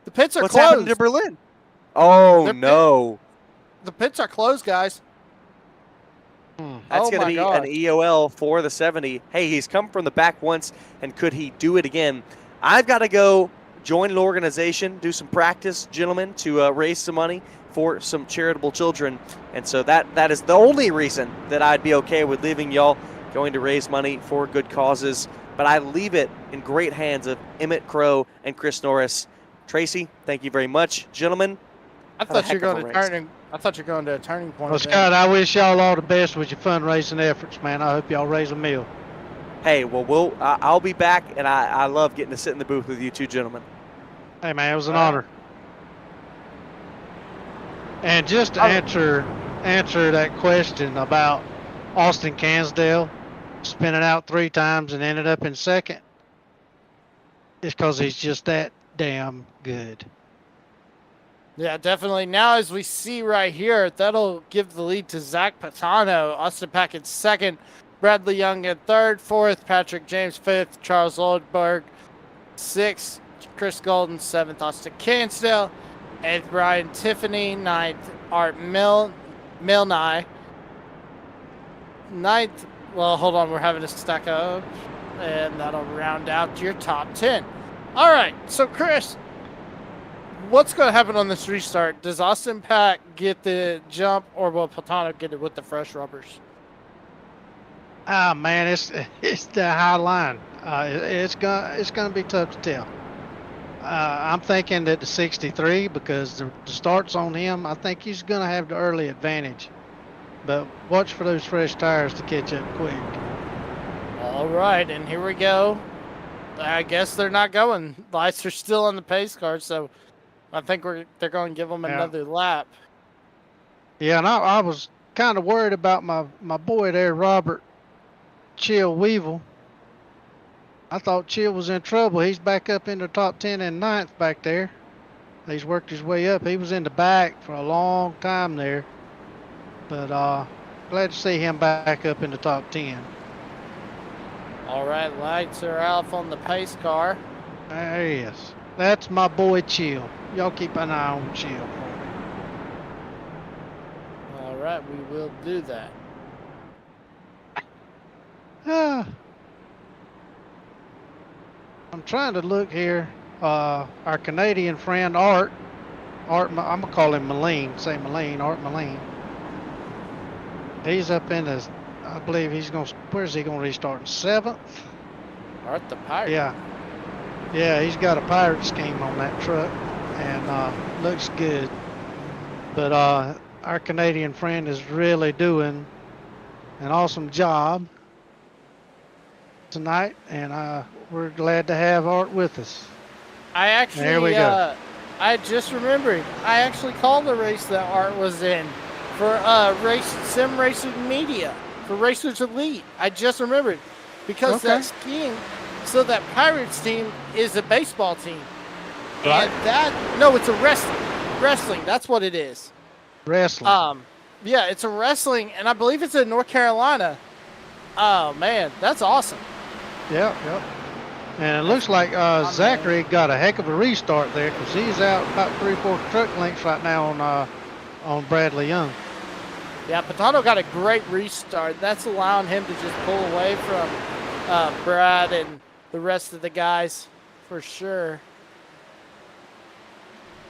The pits are What's closed. happened to Berlin? Oh, no. The pits are closed, guys. That's going to be an EOL for the 70. Hey, he's come from the back once, and could he do it again? I've got to go join an organization, do some practice, gentlemen, to raise some money for some charitable children. And so that is the only reason that I'd be okay with leaving y'all going to raise money for good causes. But I leave it in great hands of Emmett Crow and Chris Norris. Tracy, thank you very much. Gentlemen, I thought you were going to a turning point. Well, Scott, I wish y'all all the best with your fundraising efforts, man. I hope y'all raise a meal. Hey, well, I'll be back, and I love getting to sit in the booth with you two gentlemen. Hey, man, it was an honor. And just to answer that question about Austin Cansdale spinning out 3 times and ended up in second, it's because he's just that damn good. Yeah, definitely. Now, as we see right here, that'll give the lead to Zach Patano. Austin Pack in second, Bradley Young in third, fourth, Patrick James fifth, Charles Oldberg sixth, Chris Golden seventh, Austin Cansdale, eighth, Brian Tiffany, ninth, Art Milney, ninth. Well, hold on, we're having to stack up, and that'll round out your top 10. All right, so Chris, what's going to happen on this restart? Does Austin Pack get the jump, or will Patano get it with the fresh rubbers? Ah, man, it's the high line. It's gonna be tough to tell. I'm thinking that the 63, because the start's on him, I think he's gonna have the early advantage. But watch for those fresh tires to catch up quick. All right, and here we go. I guess they're not going. Lights are still on the pace car, so I think they're going to give them another lap. Yeah, and I was kind of worried about my boy there, Robert Chill Weevil. I thought Chill was in trouble. He's back up in the top 10 and 9th back there. He's worked his way up. He was in the back for a long time there. But glad to see him back up in the top 10. All right, lights are off on the pace car. There he is. That's my boy Chill. Y'all keep an eye on Chill for me. All right, we will do that. I'm trying to look here. Our Canadian friend Art, I'm gonna call him Moline. Say Moline, Art Moline. He's up in his, I believe he's gonna. Where's he gonna restart? 7th. Art the Pirate. Yeah, he's got a pirate scheme on that truck, and looks good. But our Canadian friend is really doing an awesome job tonight, and we're glad to have Art with us. I actually, there we go. I just remembered. I actually called the race that Art was in for Sim Racing Media for Racers Elite. I just remembered because that scheme. So that Pirates team is a baseball team, right? And it's a wrestling. That's what it is. Wrestling. Yeah, it's a wrestling, and I believe it's in North Carolina. Oh man, that's awesome. Yep. And it looks like Zachary got a heck of a restart there, because he's out about 3-4 truck lengths right now on Bradley Young. Yeah, Patano got a great restart. That's allowing him to just pull away from Brad and the rest of the guys for sure.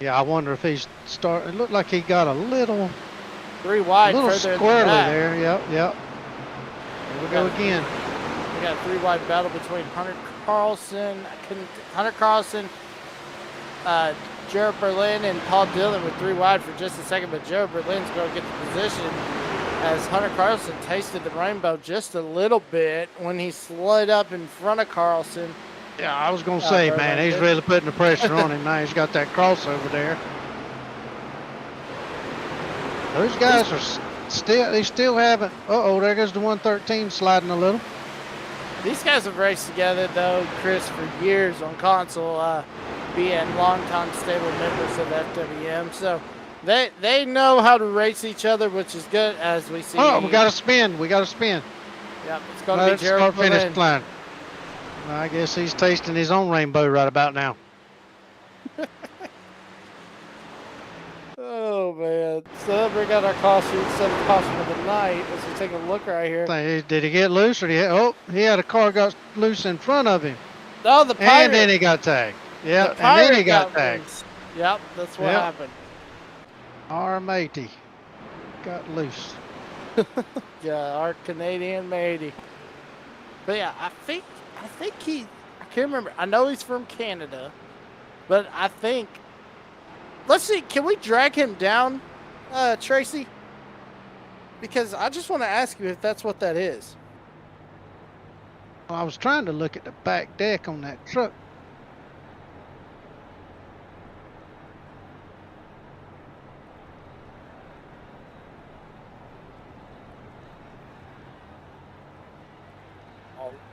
Yeah, I wonder if he's starting. It looked like he got a little 3 wide, a little further squirrely back. there. Yep. Here we go again. We got a 3 wide battle between Hunter Carlson, Jared Berlin, and Paul Dillon with 3 wide for just a second, but Jared Berlin's going to get the position as Hunter Carlson tasted the rainbow just a little bit when he slid up in front of Carlson. Yeah, I was going to say, man, he's really putting the pressure on him now. He's got that crossover there. Those guys they still haven't. There goes the 113 sliding a little. These guys have raced together, though, Chris, for years on console, being longtime stable members of FWM. So they know how to race each other, which is good, as we see. Oh, we got to spin. Yep, it's going to be Jared Berlin. Finish line. I guess he's tasting his own rainbow right about now. Oh, man. So that'll bring out our caution, 7th caution of the night, as we take a look right here. Did he get loose, or he had a car got loose in front of him? Oh, the Pirate. And then he got tagged. Yeah, The and then pirate he got tagged. loose. Yep, that's what Yep. happened. Arm 80 got loose. Yeah, our Canadian matey. But yeah, I think I can't remember. I know he's from Canada, but I think let's see, can we drag him down, Tracy? Because I just want to ask you if that's what that is. Well, I was trying to look at the back deck on that truck.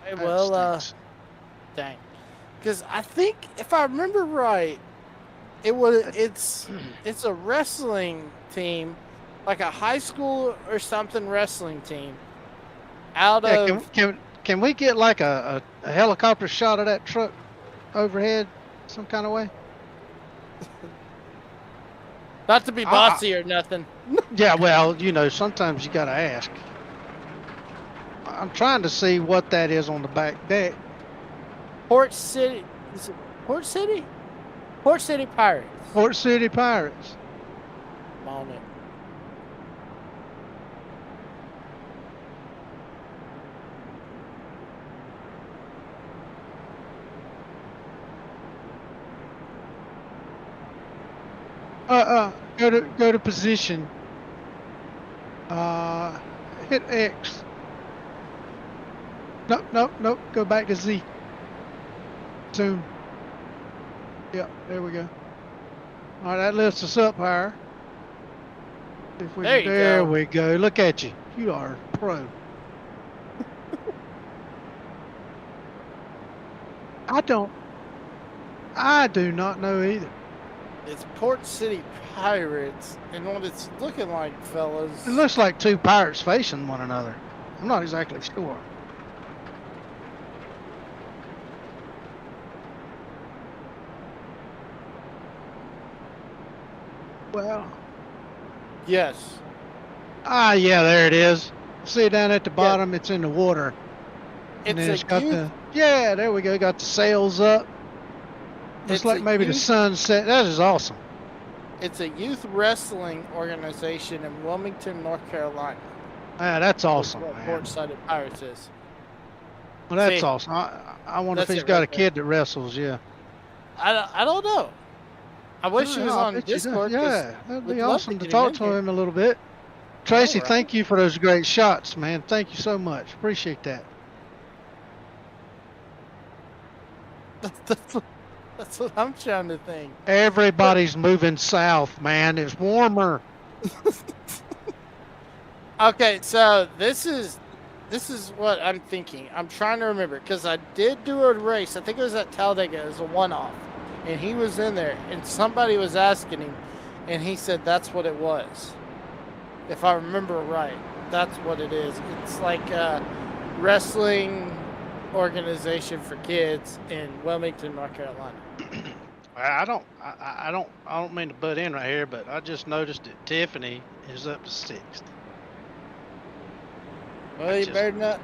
Hey, That well, stinks. dang. Because I think if I remember right, it's a wrestling team, like a high school or something wrestling team. Out Yeah, of can we get like a helicopter shot of that truck overhead some kind of way? not to be bossy or nothing. Yeah, well, you know, sometimes you gotta ask. I'm trying to see what that is on the back deck. Port City. Is it Port City? Port City Pirates. Port City Pirates. I'm on it. Go to position. Hit X. Nope. Go back to Z. Zoom. Yep, there we go. All right, that lifts us up higher. If we, There you there go. we go. Look at you. You are a pro. I do not know either. It's Port City Pirates, and what it's looking like, fellas. It looks like two pirates facing one another. I'm not exactly sure. Well, Yes. yeah, there it is. See down at the bottom, it's in the water. And It's then it's a got youth, yeah, there we go. Got the sails up. Looks It's like a maybe the youth- sunset. That is awesome. it's a youth wrestling organization in Wilmington, North Carolina. Yeah, that's Is awesome, what man. Port City Pirates is. Well, that's See, awesome. I wonder if that's he's it got right a there. kid that wrestles. Yeah. I don't know. I wish he was Yeah, I on bet you does. Discord. 'cause Yeah, that'd we'd be love awesome to get talk in to here. him a little bit. Tracy, right? thank you for those great shots, man. Thank you so much. Appreciate that. That's what I'm trying to think. Everybody's moving south, man. It's warmer. Okay, so this is what I'm thinking. I'm trying to remember because I did do a race. I think it was at Talladega. It was a one-off, and he was in there, and somebody was asking him, and he said that's what it was. If I remember right, that's what it is. It's like a wrestling organization for kids in Wilmington, North Carolina. I don't mean to butt in right here, but I just noticed that Tiffany is up to 6th. Well, you Just- better not.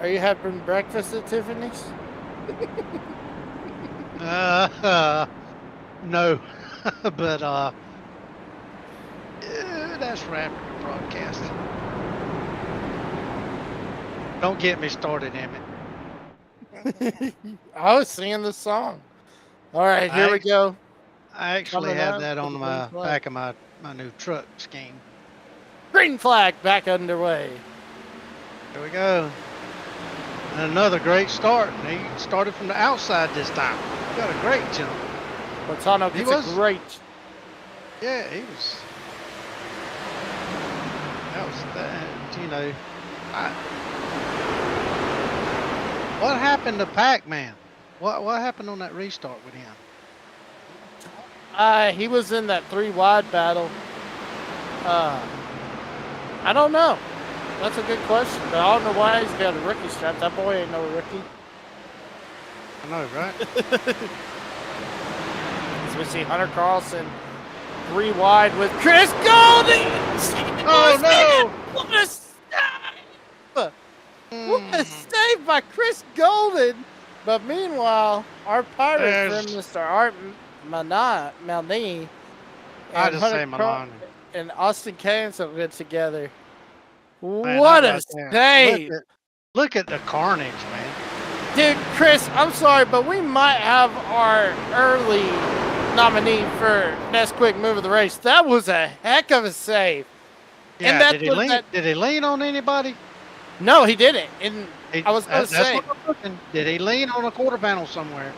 Are you having breakfast at Tiffany's? No, but that's for Africa broadcast. Don't get me started, Emmett. I was singing the song. All right, here we go. I actually Coming have up that with on the my green flag. back of my new truck scheme. Green flag back underway. Here we go. And another great start. And he started from the outside this time. Got a great jump. Botano He gets was- a great. Yeah, he was. That was that. You know, what happened to Pac-Man? What happened on that restart with him? He was in that 3 wide battle. I don't know. That's a good question, but I don't know why he's got a rookie strap. That boy ain't no rookie. I know, right? So we see Hunter Carlson 3 wide with Chris Golding. Oh no! What a save! What a Mm. save by Chris Golden! But meanwhile, our pirate There's- friend, Mr. Art Malney, I and just say Milan. and Austin Canes have been together. Man, What that a right there. save! Look at the carnage, man. Dude, Chris, I'm sorry, but we might have our early nominee for Best Quick Move of the Race. That was a heck of a save. Yeah, And that's did he what lean? that- Did he lean on anybody? No, he didn't. And I was gonna That's say, what I'm looking. Did he lean on a quarter panel somewhere?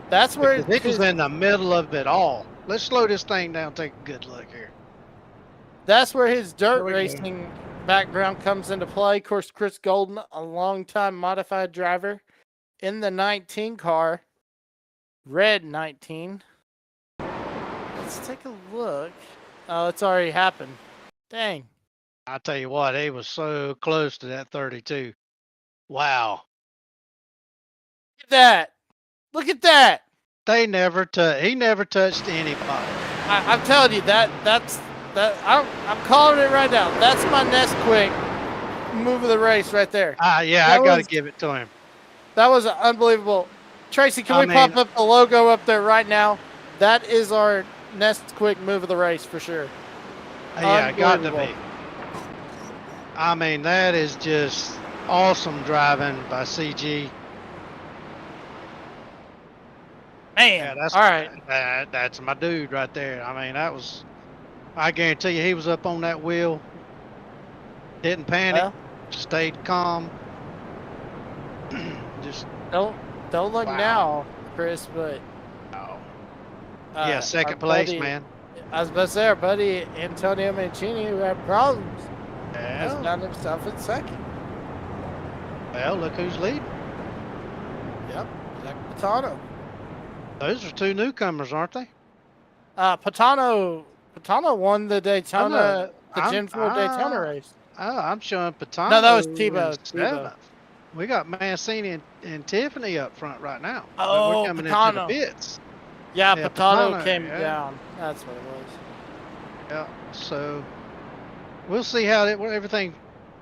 that's where Because he was in the middle of it all. Let's slow this thing down. Take a good look here. that's where his dirt Here we go. racing background comes into play. Of course, Chris Golden, a longtime modified driver in the 19 car, red 19. Let's take a look. Oh, it's already happened. Dang. I tell you what, he was so close to that 32. Wow. Look at that. Look at that. He never touched anybody. I'm telling you that's I'm calling it right now. That's my Nesquik move of the race right there. Yeah, That I got to was- give it to him. That was unbelievable. Tracy, can I we pop mean- up the logo up there right now? That is our Nesquik move of the race for sure. Yeah, it got to be. Unbelievable. I mean, that is just awesome driving by CG. Man, that's all right. That's my dude right there. I mean, I guarantee you, he was up on that wheel, didn't panic, Well, stayed calm. Just don't look Wow. now, Chris, but wow. our Second place, buddy- man. I was about to say our buddy Antonio Mancini, who had problems, has Yeah. found himself in second. Well, look who's leading. Yep, Zach Patano. Those are two newcomers, aren't they? Patano won the Daytona, the I'm- Gen 4 Daytona race. Oh, I'm showing Patano. No, that was in Tebow, seventh. Tebow. We got Mancini and Tiffany up front right now. But Oh, we're coming into Patano. the pits. Yeah, Yeah, Patano Patano, came yeah. down. That's what it was. Yeah. So we'll see how everything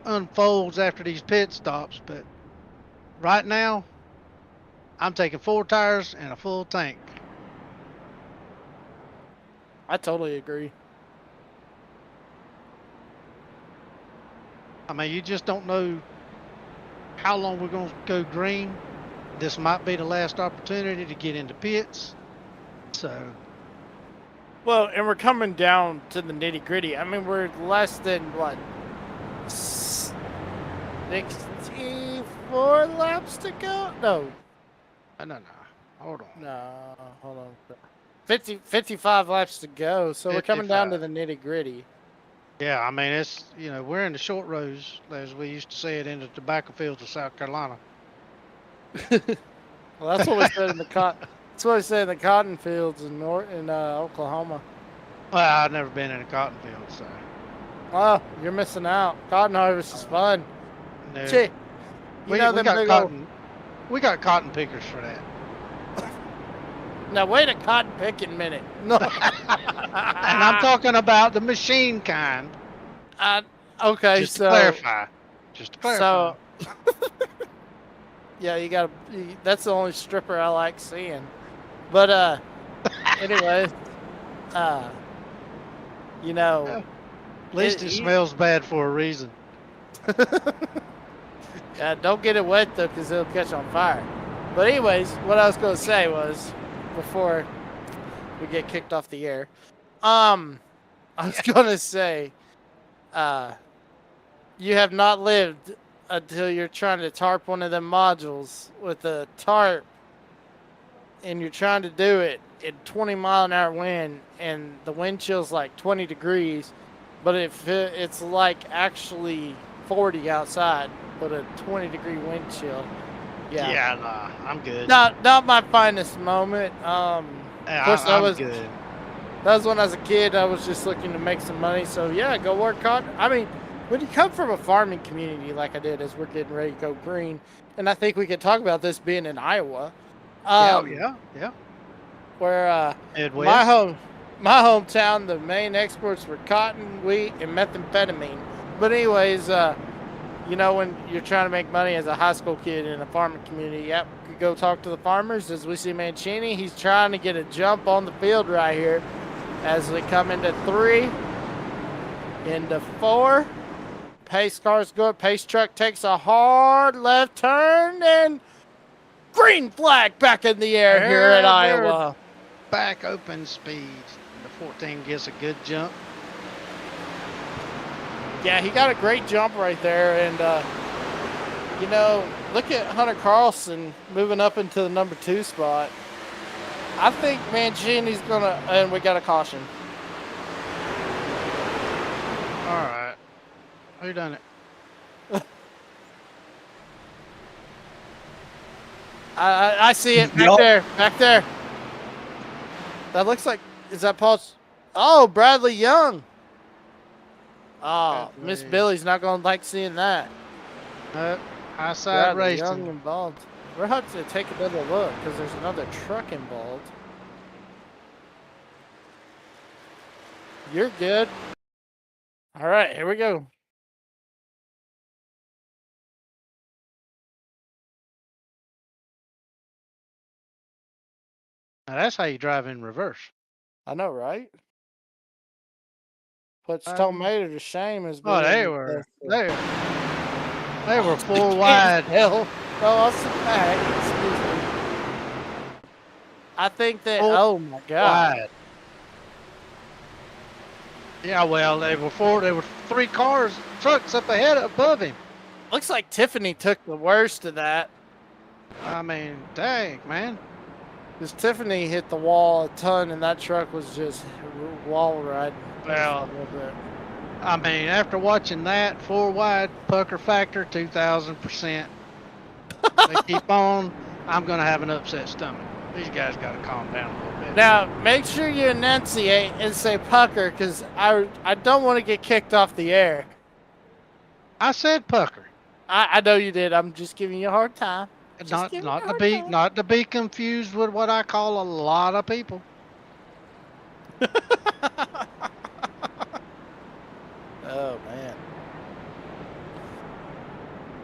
unfolds after these pit stops. But right now, I'm taking 4 tires and a full tank. I totally agree. I mean, you just don't know how long we're going to go green. This might be the last opportunity to get into pits. So, Well, and we're coming down to the nitty gritty. I mean, we're less than what, 64 laps to go? No, no. Hold on. no, hold on. 55 laps to go. So we're coming down to the nitty gritty. Yeah, I mean, it's, we're in the short rows, as we used to say it, in the tobacco fields of South Carolina. Well, that's what we said in the That's what we said in the cotton fields in Oklahoma. Well, I've never been in a cotton field, so. Oh, you're missing out. Cotton harvest is fun. No. Gee, we them got big cotton. We got cotton pickers for that. Now wait a cotton picking minute. No. And I'm talking about the machine kind. Okay, Just so to clarify. Just to clarify. so yeah, that's the only stripper I like seeing. But anyway, At least it smells bad for a reason. don't get it wet though, because it'll catch on fire. But anyways, what I was going to say was, before we get kicked off the air, I was going to say, you have not lived until you're trying to tarp one of them modules with a tarp, and you're trying to do it in 20-mile-an-hour wind, and the wind chill's like 20 degrees, but it's like actually 40 outside, but a 20-degree wind chill. Yeah, nah, I'm good. Not my finest moment. Of course, I'm good. that was when I was a kid. I was just looking to make some money. So yeah, go work hard. I mean, when you come from a farming community like I did, as we're getting ready to go green, and I think we could talk about this being in Iowa. Yeah. Where Midwest. my hometown, the main exports were cotton, wheat, and methamphetamine. But anyways, you know, when you're trying to make money as a high school kid in a farming community, yep, you go talk to the farmers. As we see Mancini, he's trying to get a jump on the field right here as we come into 3, into 4. Pace car's good. Pace truck takes a hard left turn, and green flag back in the air here at Iowa. Back open speed. The 14 gets a good jump. Yeah, he got a great jump right there, and you know, look at Hunter Carlson moving up into the number 2 spot. I think Mancini's gonna, and we got a caution. All right. Who done it? I see it back Yup. there, back there. That looks like, is that Paul's? Oh, Bradley Young. Oh, Miss Bradley. Billy's not gonna like seeing that. High side Bradley Young racing. involved. We're going to take another look because there's another truck involved. You're good. All right, here we go. Now that's how you drive in reverse. I know, right? Puts Um, Tomato to shame as Oh, they being were the- they were 4 wide. Hell, fell off the back. Excuse me. I think that. Four Oh my God! Wide. Yeah, well, they were 4. There were 3 trucks up ahead, above him. Looks like Tiffany took the worst of that. I mean, dang, man. Because Tiffany hit the wall a ton, and that truck was just wall riding. Well, a little bit. I mean, after watching that 4 wide pucker factor, 2,000%. They keep on. I'm gonna have an upset stomach. These guys got to calm down a little bit. Now, make sure you enunciate and say pucker, because I don't want to get kicked off the air. I said pucker. I know you did. I'm just giving you a hard time. Just give me a hard time. Not to be confused with what I call a lot of people. Oh man.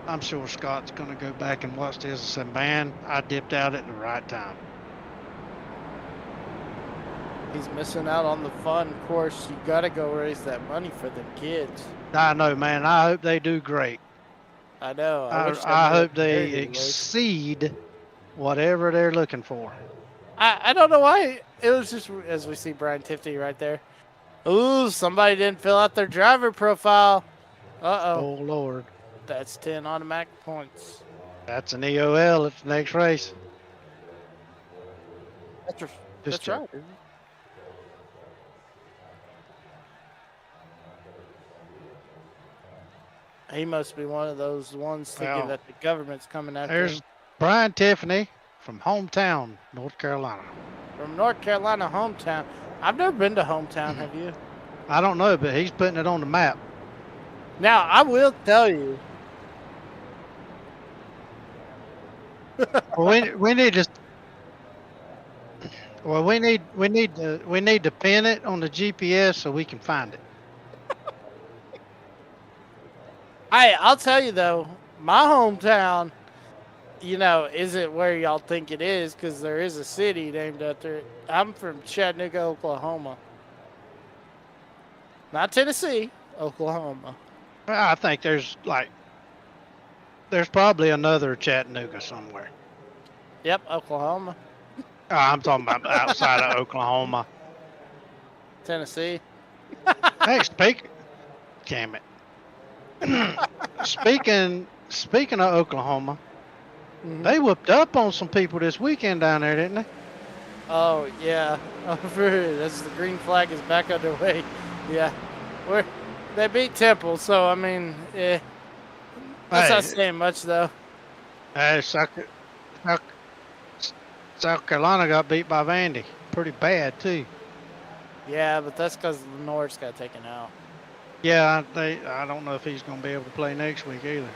I'm sure Scott's gonna go back and watch this and say, "Man, I dipped out at the right time." He's missing out on the fun. Of course, you got to go raise that money for the kids. I know, man. I hope they do great. I know. I hope they exceed whatever they're looking for. I don't know why. It was just, as we see Brian Tiffany right there. Ooh, somebody didn't fill out their driver profile. Uh-oh. Oh, Lord. That's 10 automatic points. That's an EOL at the next race. That's right. Isn't it? He must be one of those ones thinking Well, that the government's coming after There's him. Brian Tiffany from hometown, North Carolina. From North Carolina, hometown. I've never been to hometown, have you? I don't know, but he's putting it on the map. Now, I will tell you. Well, we need to. Well, we need to pin it on the GPS so we can find it. I'll tell you though, my hometown, you know, isn't where y'all think it is, because there is a city named after it. I'm from Chattanooga, Oklahoma. Not Tennessee, Oklahoma. I think there's probably another Chattanooga somewhere. Yep, Oklahoma. I'm talking about outside of Oklahoma. Tennessee. Hey, damn it. Speaking of Oklahoma, Mhm. they whooped up on some people this weekend down there, didn't they? Oh, yeah. That's the green flag is back underway. Yeah. They beat Temple, so, I mean, that's not saying much, though. South Carolina got beat by Vandy. Pretty bad, too. Yeah, but that's because Norris got taken out. Yeah, I don't know if he's going to be able to play next week either.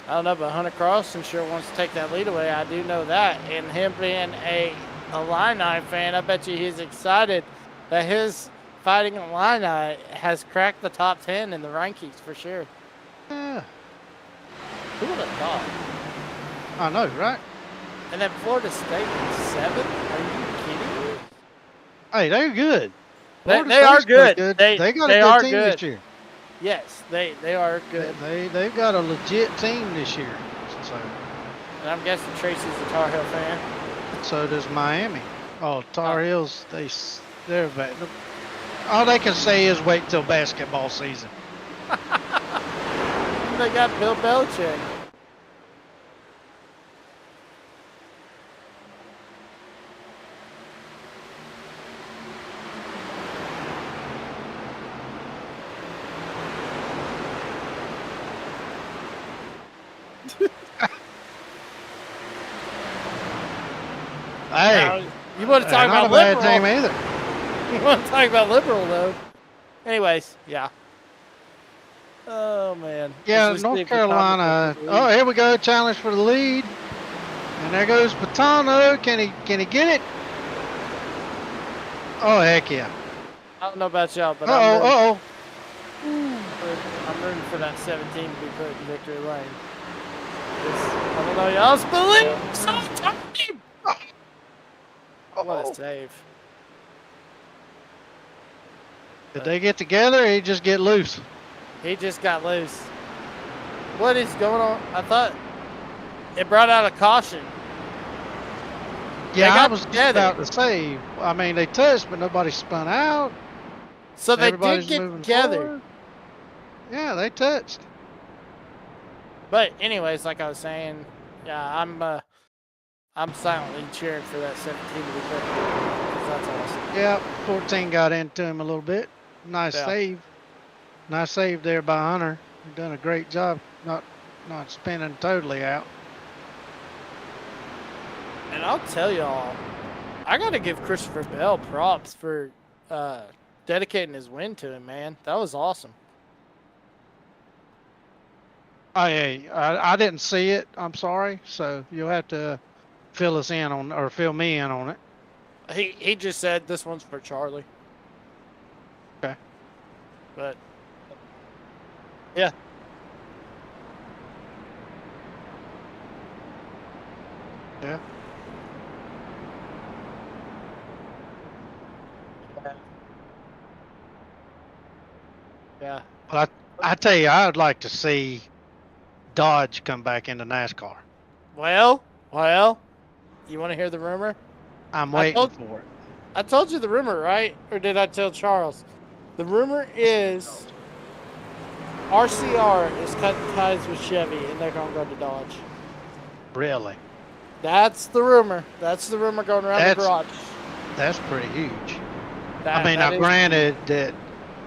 I don't know, but Hunter Carlson sure wants to take that lead away. I do know that. And him being a Illini fan, I bet you he's excited that his Fighting Illini has cracked the top 10 in the rankings for sure. Yeah. Who would have thought? I know, right? And then Florida State is 7? Are you kidding me? Hey, they're good. They Florida are State's good. good. They got they a are good team good. this year. Yes, they are good. They've got a legit team this year. So And I'm guessing Tracy's a Tar Heel fan. so does Miami. Oh, Tar Heels, they're bad. All they can say is wait till basketball season. They got Bill Belichick. Hey, Now, you want to talk not about a bad liberal? team either. You want to talk about liberal though? Anyways, yeah. Oh man. Yeah, Let's just see North if the comments Carolina. are Oh, here we go. Challenge for the lead. And there goes Patano. Can he get it? Oh, heck yeah. I don't know about y'all, but Uh-oh. I'm rooting for that 17 to be put in victory lane. I don't know y'all's believe. Sometime. What a save. Did they get together or he just get loose? He just got loose. What is going on? I thought it brought out a caution. Yeah, I got was just together. about to say. I mean, they touched, but nobody spun out. So they Everybody's did get moving together. forward. Yeah, they touched. But anyways, like I was saying, yeah, I'm silently cheering for that 17 to be put in victory lane, 'cause that's awesome. Yeah, 14 got into him a little bit. Nice Yeah. save. Nice save there by Hunter. He done a great job not spinning totally out. And I'll tell y'all, I got to give Christopher Bell props for dedicating his win to him, man. That was awesome. I didn't see it. I'm sorry. So you'll have to fill me in on it. He just said this one's for Charlie. Okay. But yeah. Yeah. Yeah. But I tell you, I would like to see Dodge come back into NASCAR. Well, you want to hear the rumor? I'm I waiting told- for it. I told you the rumor, right? Or did I tell Charles? The rumor is RCR is cutting ties with Chevy and they're going to go to Dodge. Really? That's the rumor. That's the rumor going around the garage. That's pretty huge. That- I mean, that now is- granted that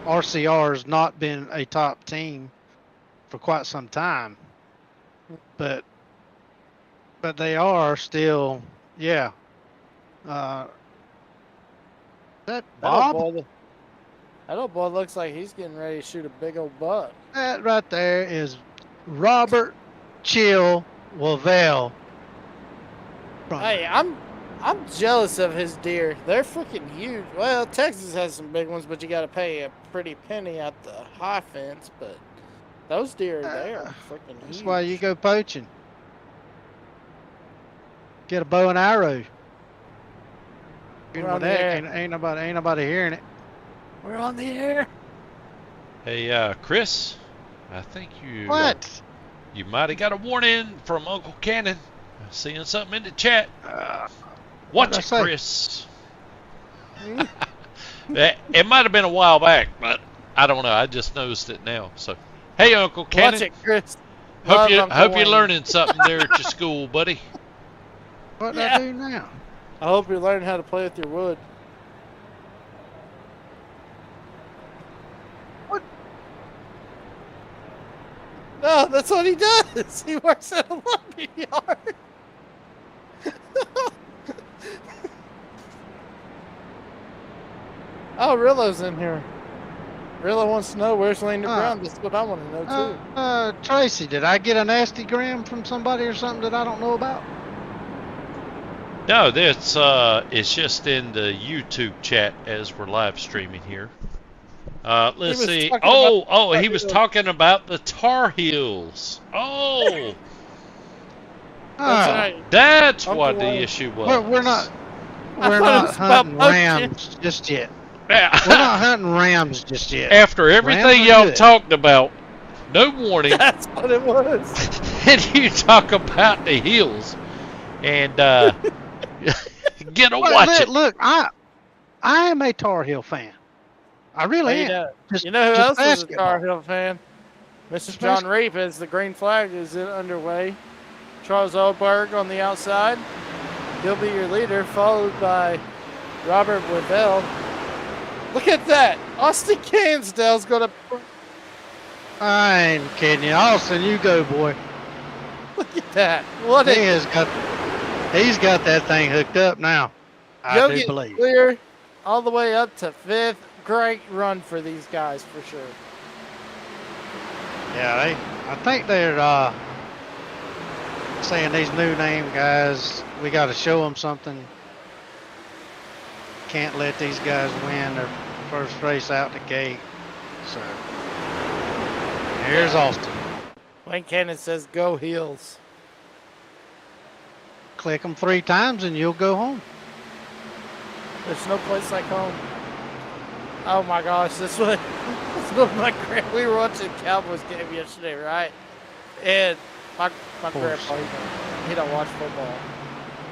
RCR has not been a top team for quite some time, but they are still, yeah. That Bob? That old boy looks like he's getting ready to shoot a big old buck. That right there is Robert Chill Wavell. Hey, I'm jealous of his deer. They're freaking huge. Well, Texas has some big ones, but you got to pay a pretty penny at the high fence. But those deer, they are freaking huge. That's why you go poaching. Get a bow and arrow. We're on the air. Ain't nobody hearing it. We're on the air. Hey, Chris, I think you What? you might have got a warning from Uncle Cannon. Seeing something in the chat. Watch what'd I it, say? Chris. It might have been a while back, but I don't know. I just noticed it now. So, hey, Uncle Cannon. Watch it, Chris. Hope Love you Uncle hope you're Wayne. learning something there at your school, buddy. What Yeah. I do now? I hope you're learning how to play with your wood. What? No, that's what he does. He works at a lumber yard. Oh, Rillo's in here. Rillo wants to know where's Landon Brown. That's what I want to know too. Tracy, did I get a nasty gram from somebody or something that I don't know about? No, that's it's just in the YouTube chat as we're live streaming here. Let's was see. talking Oh, about he was Tar Heels. talking about the Tar Heels. Oh, That's Oh, right. that's Uncle what the Wayne. issue was. we're not I we're thought it not was about hunting poaching. rams just yet. We're Yeah. not hunting rams just yet. After Rams everything are y'all good. talked about, no warning, That's what it was. and you talk about the heels, and get to Look, watch it. look, I am a Tar Heel fan. I Well, really you am. know, Just, you know who just else is a Tar basketball. Heel fan? Mr. Just John basketball. Reap, as the green flag is underway. Charles Oberg on the outside. He'll be your leader, followed by Robert Wavell. Look at that. Austin Cansdale's going to... I ain't kidding you. Austin, you go, boy. Look at that. What a... He's got that thing hooked up now. I do Yogi believe. clear all the way up to 5th. Great run for these guys, for sure. Yeah, I think they're saying these new name guys, we got to show them something. Can't let these guys win their first race out the gate. So here's Austin. Wayne Cannon says, go Heels. Click them 3 times and you'll go home. There's no place like home. Oh my gosh, this was my we were watching the Cowboys game yesterday, right? And my grandpa, he don't watch football,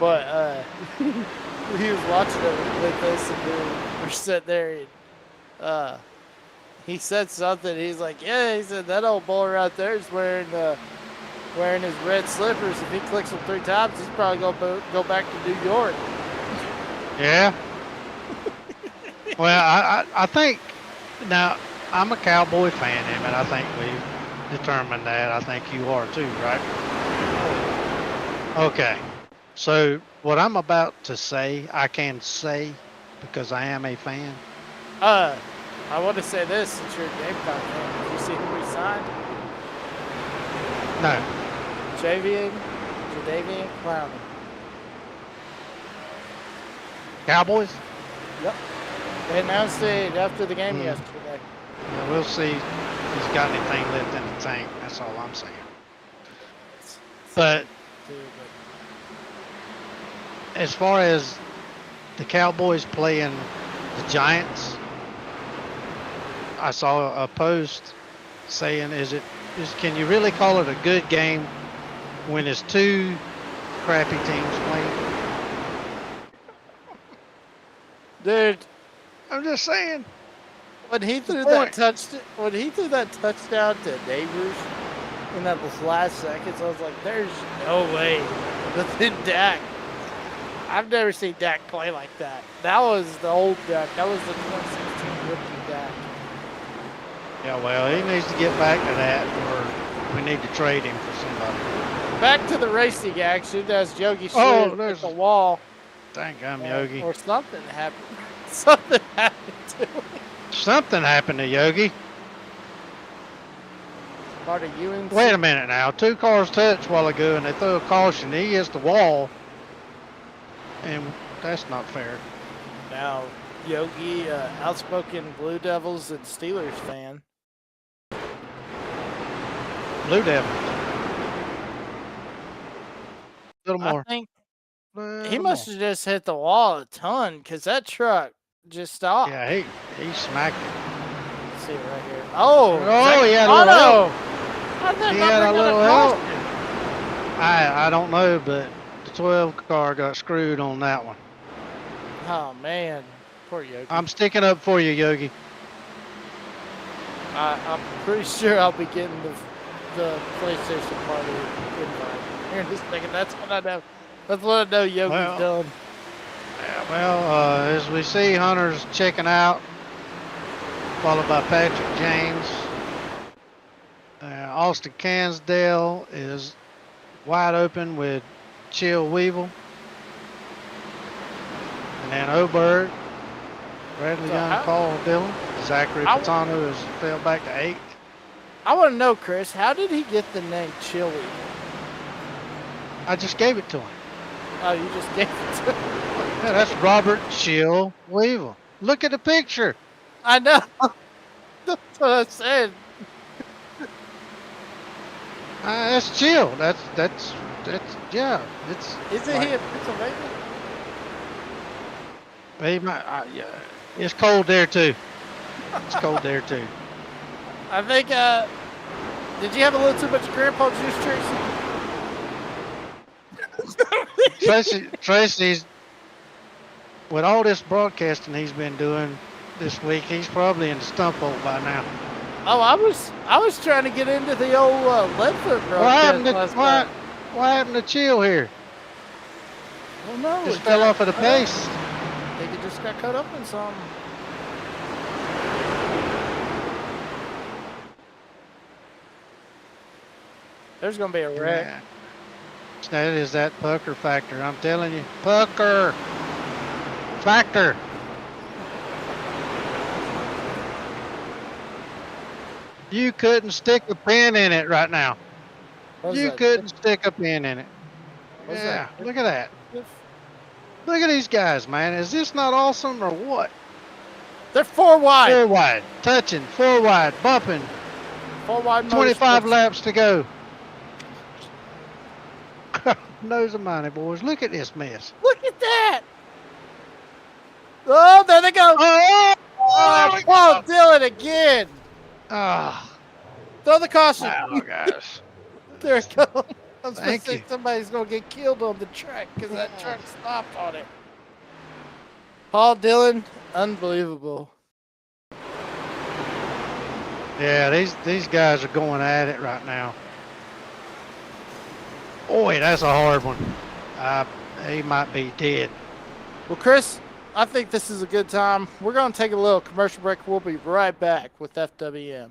but he was watching it with us, and we're sitting there, and he said something. He's like, yeah, he said that old boy right there is wearing his red slippers. If he clicks them 3 times, he's probably gonna go back to New York. Yeah. Well, I think now I'm a Cowboy fan, and I think we've determined that. I think you are too, right? Okay. So what I'm about to say, I can say because I am a fan. I want to say this since you're a Gamecock fan. Did you see who we signed? No. Jadavian Clowney. Cowboys? Yep. They announced it after the game yesterday. Yeah, we'll see if he's got anything left in the tank. That's all I'm saying. But as far as the Cowboys playing the Giants, I saw a post saying, can you really call it a good game when it's 2 crappy teams playing? Dude, I'm just saying. when he threw that touchdown to Neighbors in that last seconds, I was like, "There's no way." But then Dak, I've never seen Dak play like that. That was the old Dak. That was the 2016 rookie Dak. Yeah, well, he needs to get back to that, or we need to trade him for somebody. Back to the racing action as Yogi Oh, there's the wall. Thank God, Yogi. Or something happened. Something happened to him. Something happened to Yogi. Part of UNC. Wait a minute now. 2 cars touched a while ago, and they throw a caution. He hits the wall, and that's not fair. Now, Yogi, outspoken Blue Devils and Steelers fan. Blue Devils. A little more. I think Little he must more. have just hit the wall a ton because that truck just stopped. Yeah, he smacked it. Let's see it right here. Oh, he had a little help. He He had a little help. I don't know, but the 12 car got screwed on that one. Oh man, poor Yogi. I'm sticking up for you, Yogi. I'm pretty sure I'll be getting the PlayStation party invite here in a second. That's what I know. That's what I know Yogi's done. Yeah, well, as we see, Hunter's checking out, followed by Patrick James. Austin Cansdale is wide open with Chill Weevil. And then Oberg, Bradley Young, Paul Dillon. Zachary Patano has fell back to 8th. I want to know, Chris, how did he get the name Chili? I just gave it to him. Oh, you just gave it to him. Yeah, that's Robert Chill Weevil. Look at the picture. I know. That's what I said. That's chill. That's yeah. Isn't Like, he in Pennsylvania? he might, yeah. It's cold there too. It's cold there too. I think. Did you have a little too much grandpa juice, Tracy? Tracy's with all this broadcasting he's been doing this week. He's probably in the stump hole by now. Oh, I was trying to get into the old Leadfoot What broadcast happened to last night. what happened to Chill here? Well, no, Just it fell got off at the cut up. pace. I think it just got cut up in something. There's gonna be a wreck. Yeah. That is that pucker factor. I'm telling you, pucker factor. You couldn't stick a pin in it right now. What is You that? couldn't stick a pin in it. What is Yeah, that? look at that. Look at these guys, man. Is this not awesome or what? They're four wide. Four wide, touching, four wide, bumping. 4 wide. 25 motorsports. laps to go. Nose of money, boys. Look at this mess. Look at that. Oh, there they go. Oh, Oh, Paul Dillon again. oh, Throw the caution. wow, guys. There it goes. I was Thank say you. somebody's gonna get killed on the track because that truck stopped on it. Paul Dillon, unbelievable. Yeah, these guys are going at it right now. Boy, that's a hard one. He might be dead. Well, Chris, I think this is a good time. We're gonna take a little commercial break. We'll be right back with FWM.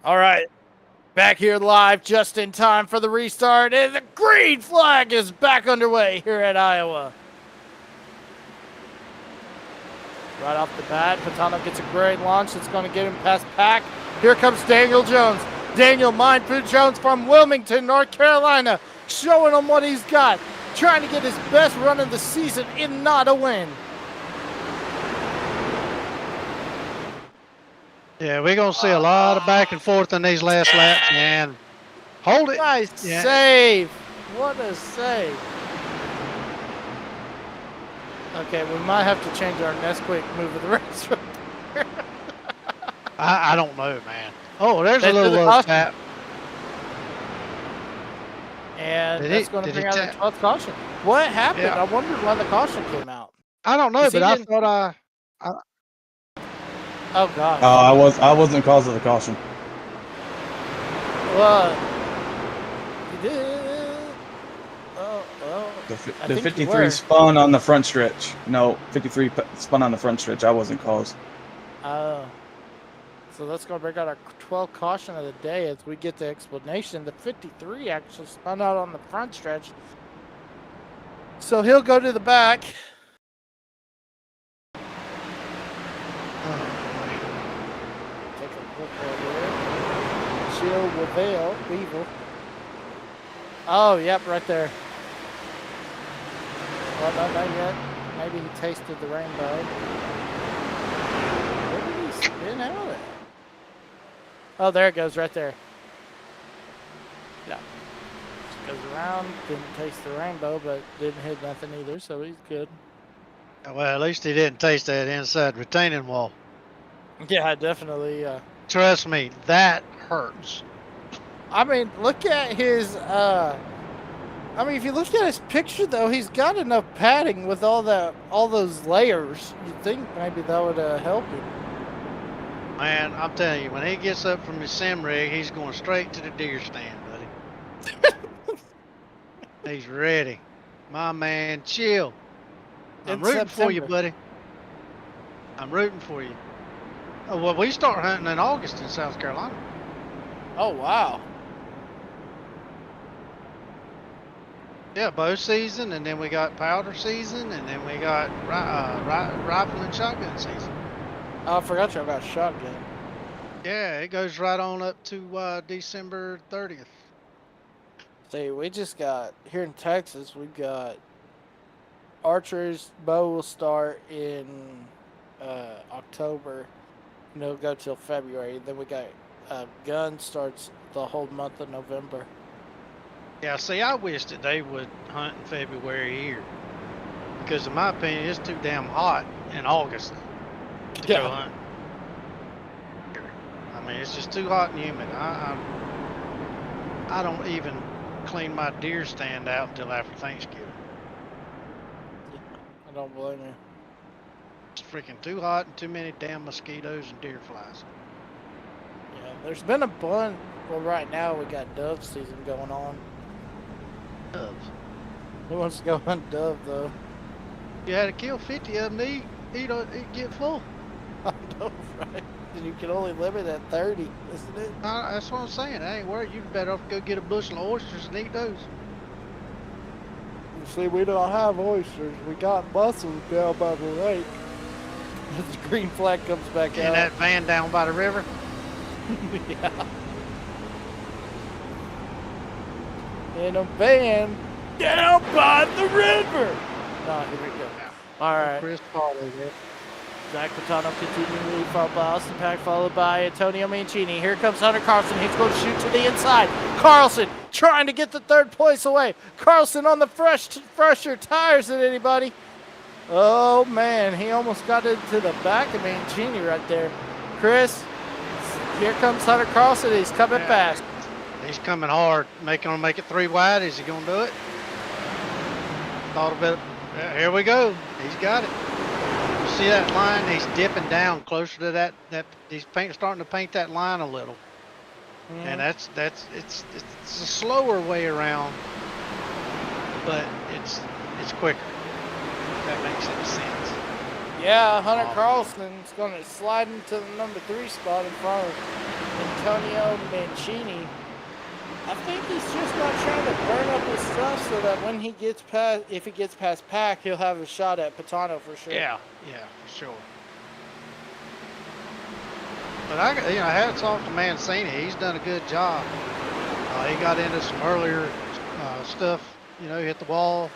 All right. Back here live just in time for the restart, and the green flag is back underway here at Iowa. Right off the bat, Patano gets a great launch that's going to get him past Pack. Here comes Daniel Jones. Daniel Mindfood Jones from Wilmington, North Carolina, showing him what he's got, trying to get his best run of the season in not a win. Yeah, we're going to see a lot of back and forth in these last laps, and hold it. Nice Yeah. save. What a save. Okay, we might have to change our Nesquik move of the race. I don't know, man. Oh, there's a Let's do little the love caution. tap. And Did that's he- going to did he bring out the tap? 12th caution. What happened? Yeah. I wondered why the caution came out. I don't know, Is he but I in- thought Oh, God. I wasn't cause of the caution. Well, you did. Oh, well. The, I the think you 53 were. spun on the front stretch. No, 53 spun on the front stretch. I wasn't caused. Oh. So that's going to bring out our 12th caution of the day as we get the explanation. The 53 actually spun out on the front stretch. So he'll go to the back. Take a look right here. Jill Weevil. Oh, yep, right there. Well, no, not yet. Maybe he tasted the rainbow. Where did he spin out at? Oh, there it goes, right there. Yeah. Just goes around, didn't taste the rainbow, but didn't hit nothing either, so he's good. well, at least he didn't taste that inside retaining wall. Yeah, definitely. Trust me, that hurts. I mean, look at his. I mean, if you look at his picture, though, he's got enough padding with all those layers. You'd think maybe that would help him. Man, I'm telling you, when he gets up from his sim rig, he's going straight to the deer stand, buddy. He's ready. My man, chill. I'm In rooting for you, September. buddy. I'm rooting for you. Oh, well, we start hunting in August in South Carolina. Oh wow! Yeah, bow season, and then we got powder season, and then we got rifle and shotgun season. Oh, I forgot you about shotgun. Yeah, it goes right on up to December 30th. See, we just got here in Texas. We've got archers. Bow will start in October. And it'll go till February. Then we got gun starts the whole month of November. Yeah, see, I wish that they would hunt in February here. Because in my opinion, it's too damn hot in August to go Yeah. hunt. I mean, it's just too hot and humid. I don't even clean my deer stand out until after Thanksgiving. I don't blame you. It's freaking too hot and too many damn mosquitoes and deer flies. Yeah, there's been a bunch. Well, right now we got dove season going on. Doves. Who wants to go hunt dove though? You had to kill 50 of them to eat get full. I know, right? And you can only limit at 30, isn't it? That's what I'm saying. I ain't worried. You better off go get a bushel of oysters and eat those. You see, we don't have oysters. We got mussels down by the lake. The green flag comes back In out. that van down by the river. Yeah. In a van down by the river. Oh, here we go. All right. Chris Farley there. Zach Patano continuing to lead, followed by Austin Pack, followed by Antonio Mancini. Here comes Hunter Carlson. He's going to shoot to the inside. Carlson trying to get the third place away. Carlson on the fresher tires than anybody. Oh, man. He almost got into the back of Mancini right there. Chris, here comes Hunter Carlson. He's coming fast. He's coming hard. Gonna make it 3 wide. Is he gonna do it? Thought a bit. Yeah, here we go. He's got it. You see that line? He's dipping down closer to that. He's starting to paint that line a little. And it's a slower way around, but it's quicker. If that makes any sense. Yeah, Hunter Carlson's going to slide into the number 3 spot in front of Antonio Mancini, I think he's just not trying to burn up his stuff so that when he gets past, if he gets past Pack, he'll have a shot at Patano for sure. Yeah, for sure. But hats off to Mancini. He's done a good job. He got into some earlier stuff. Hit the wall.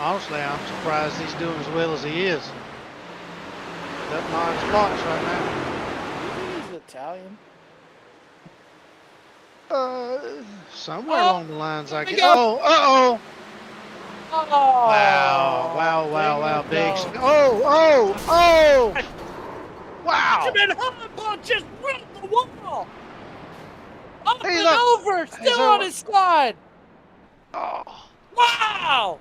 Honestly, I'm surprised he's doing as well as he is. Up 9 spots right now. Do you think he's Italian? Somewhere along the lines, I guess. Oh, Wow, big. Oh! Wow! Benjamin Hubbard just ripped the wall! Up He's and up. over, He's still on over. his side! Oh, Wow!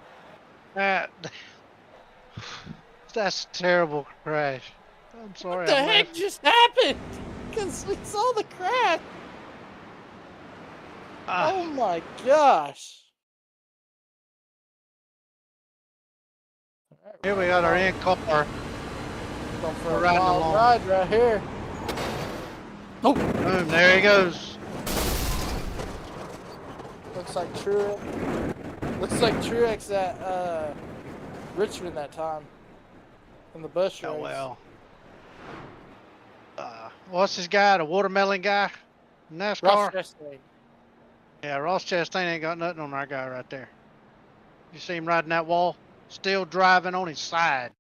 that's a terrible crash. I'm sorry. What the I'm heck laughing. just happened? Because we saw the crash. Oh my gosh. Here we got our in car. Going for We're a riding wild along. ride right here. Oh, Boom! There he goes. looks like Truex. Looks like Truex at Richmond that time in the Busch race. Oh well. What's this guy? The watermelon guy? NASCAR. Ross Chastain. Yeah, Ross Chastain ain't got nothing on our guy right there. You see him riding that wall? Still driving on his side.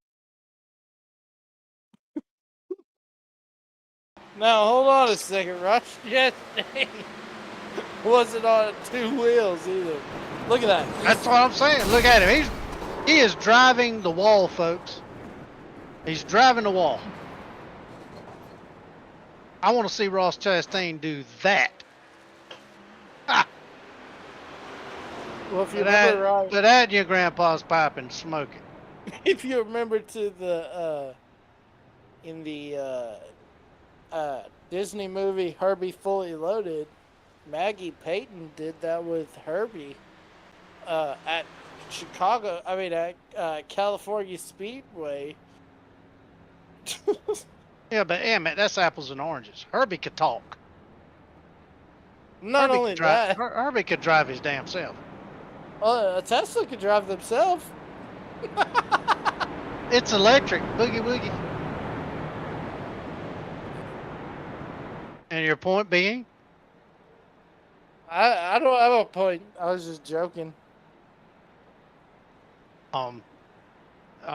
Now hold on a second. Ross Chastain wasn't on 2 wheels either. Look at that. That's what I'm saying. Look at him. He is driving the wall, folks. He's driving the wall. I want to see Ross Chastain do that. Ah, Well, if you put remember that, right, put that in your grandpa's pipe and smoke it. if you remember to the in the Disney movie Herbie Fully Loaded, Maggie Payton did that with Herbie at California Speedway. Yeah, but damn it, that's apples and oranges. Herbie could talk. Not Herbie only could drive, that, Herbie could drive his damn self. a Tesla could drive themselves. It's electric, boogie woogie. And your point being? I don't have a point. I was just joking. I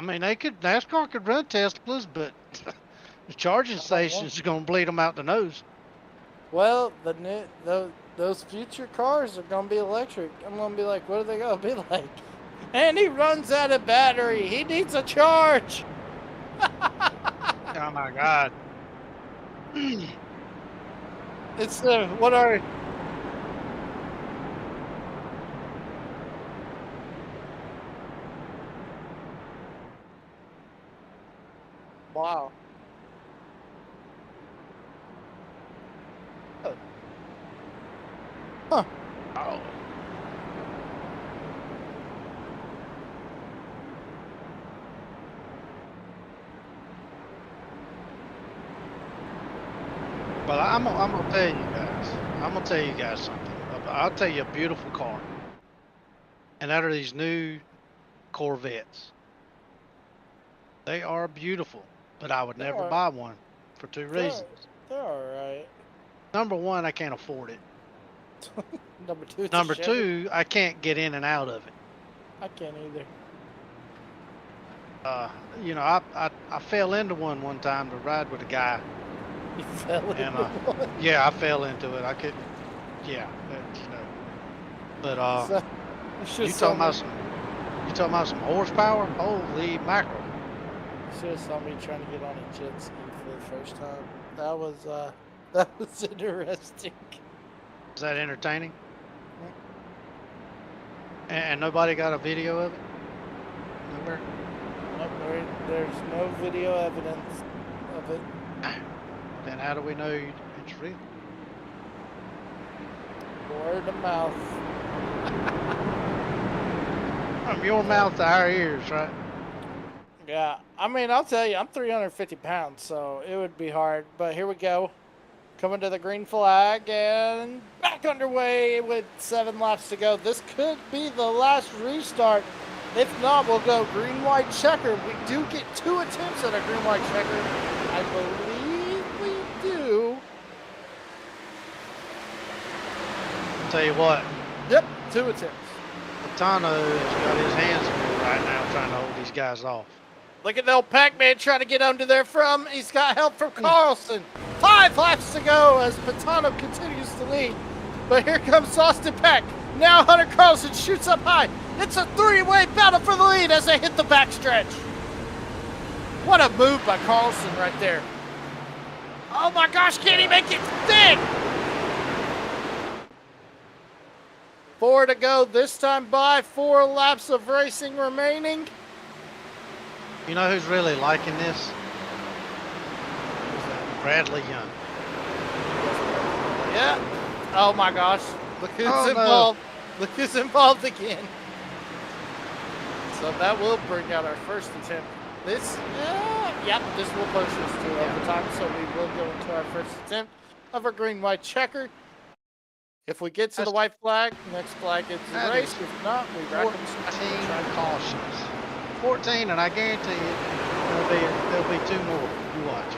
mean, NASCAR could run Teslas, but the charging stations are gonna bleed them out the nose. Well, those future cars are gonna be electric. I'm gonna be like, what are they gonna be like? And he runs out of battery. He needs a charge. Oh my God! It's what are? Wow. Huh. Oh. Well, I'm gonna tell you guys. I'm gonna tell you guys something. I'll tell you a beautiful car, and that are these new Corvettes. They are beautiful, but I would They never are. buy one for 2 reasons. They're all right. Number one, I can't afford it. Number two. It's a Number Chevy. two, I can't get in and out of it. I can't either. I fell into one time to ride with a guy. You fell And into one. yeah, I fell into it. I couldn't. Yeah, But So, you you should talking about some horsepower? Holy mackerel! You should have saw me trying to get on a jet ski for the first time. That was interesting. Is that entertaining? And nobody got a video of it? Nowhere? Nope, there's no video evidence of it. Then how do we know it's real? Word of mouth. From your mouth to our ears, right? Yeah, I mean, I'll tell you, I'm 350 pounds, so it would be hard. But here we go. coming to the green flag and back underway with 7 laps to go. This could be the last restart. If not, we'll go green-white checker. We do get 2 attempts at a green-white checker. I believe we do. Tell you what, Yep, 2 attempts. Patano has got his hands full right now trying to hold these guys off. Look at the old Pac-Man trying to get under there from. He's got help from Carlson. 5 laps to go as Patano continues to lead. But here comes Austin Peck. Now Hunter Carlson shoots up high. It's a 3-way battle for the lead as they hit the backstretch. What a move by Carlson right there. Oh my gosh, can he make it stick? 4 to go this time by. 4 laps of racing remaining. You know who's really liking this? Bradley Young. Yeah. Oh my gosh. Look who's Oh, no. involved. Look who's involved again. So that will bring out our first attempt. This, yep, this will push us to overtime. So we will go into our first attempt of a green-white checker. If we get to the white flag, next flag gets That erased. is If not, we rack 14 them. Try to cautions. 14, and I guarantee you there'll be 2 more. You watch.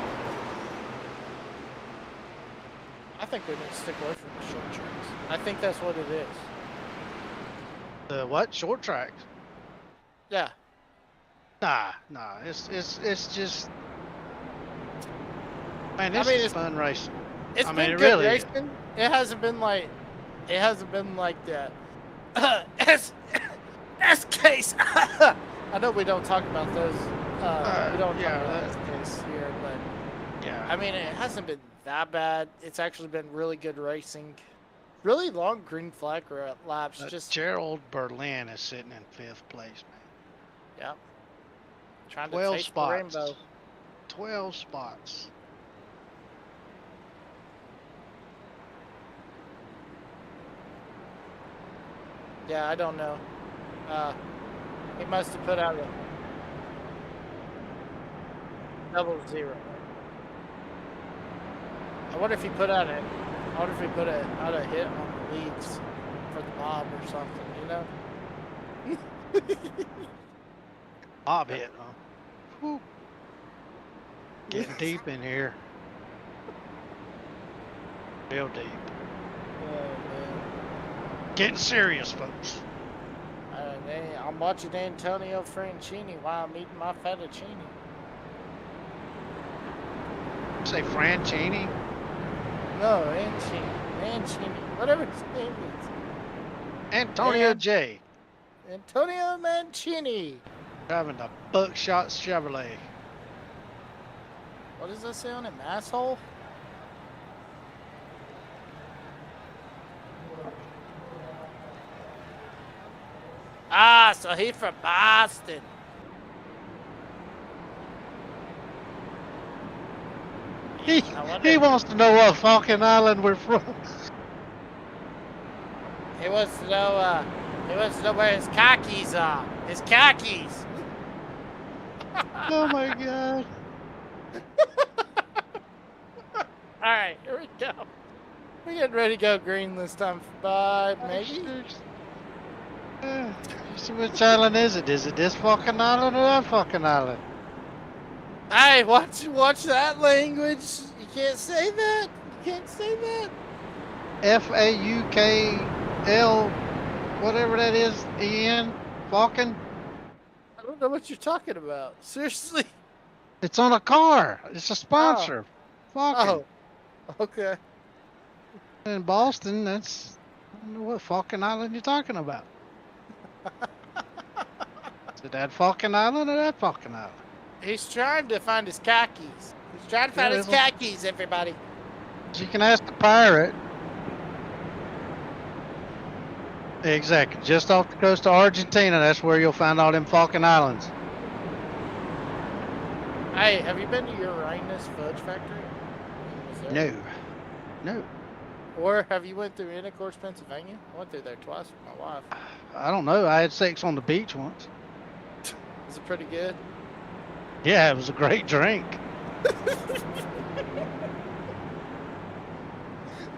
I think we need to stick away from the short tracks. I think that's what it is. The what? Short track? Yeah. Nah. It's just. Man, this I mean, is it's fun racing. It's I been mean, it good really is. racing. It hasn't been like that. S case. I know we don't talk about those. We don't talk about S case here, but Yeah. I mean, it hasn't been that bad. It's actually been really good racing. Really long green flag laps. Just Gerald Berlin is sitting in 5th place, man. yep. Trying to 12 taste spots. the rainbow. 12 spots. Yeah, I don't know. He must have put out a 00. I wonder if he put out a hit on the leads for the mob or something, you know? Bob hit, huh? Whew. Getting deep in here. Real deep. Oh, man. Getting serious, folks. I'm watching Antonio Francini while I'm eating my fettuccine. Say Francini? No, Mancini, whatever his name is. Antonio Man. J. Antonio Mancini. Driving the Buckshot Chevrolet. What does that say on him, asshole? Ah, so he's from Boston. He wants to know what fucking island we're from. He wants to know where his khakis are. His khakis. Oh my god. All right, here we go. We're getting ready to go green this time. Bye, maybe. So which island is it? Is it this fucking island or that fucking island? Hey, watch that language. You can't say that. You can't say that. FAUKL, whatever that is, EN, fucking. I don't know what you're talking about. Seriously. It's on a car. It's a sponsor. Fucking. Oh, okay. In Boston, that's, I don't know what fucking island you're talking about. Is it that fucking island or that fucking island? He's trying to find his khakis. He's trying to find his khakis, everybody. You can ask the pirate. Exactly. Just off the coast of Argentina, that's where you'll find all them fucking islands. Hey, have you been to Uranus Fudge Factory? in Missouri? No. Or have you went through Inaugural, Pennsylvania? I went through there twice with my wife. I don't know. I had sex on the beach once. Is it pretty good? Yeah, it was a great drink.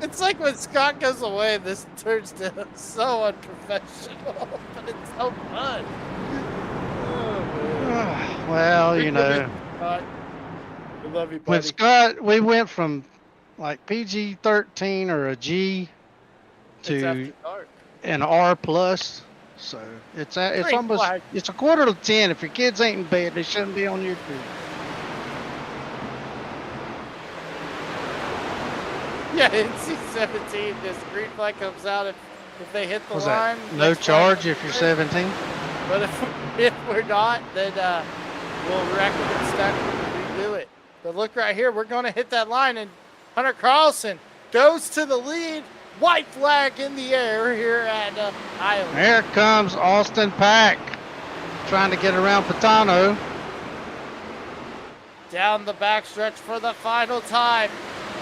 It's like when Scott goes away, this turns to so unprofessional, but it's so fun. Oh, man. Well, We you love know, Scott. We love you, with buddy. Scott, we went from like PG-13 or a G It's to after dark. an R plus. So it's Green almost flag. it's a quarter to 10. If your kids ain't in bed, they shouldn't be on YouTube. Yeah, NC-17, this green flag comes out if they hit the Was line. that no next flag charge if you're is- 17? But if we're not, then we'll rack them and stack them and redo it. But look right here, we're going to hit that line, and Hunter Carlson goes to the lead. White flag in the air here at Iowa. Here comes Austin Pack trying to get around Patano. Down the backstretch for the final time.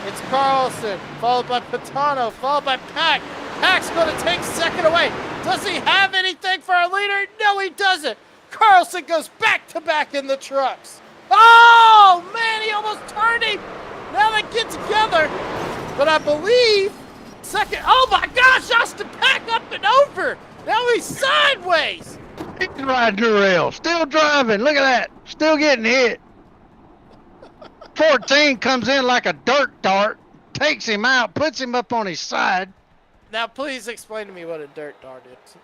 It's Carlson, followed by Patano, followed by Pack. Pack's going to take second away. Does he have anything for our leader? No, he doesn't. Carlson goes back-to-back in the trucks. Oh, man, he almost turned him. Now they get together. But I believe second. Oh, my gosh, Austin Pack up and over. Now he's sideways. He's riding the rail, still driving. Look at that, still getting hit. 14 comes in like a dirt dart, takes him out, puts him up on his side. Now, please explain to me what a dirt dart is.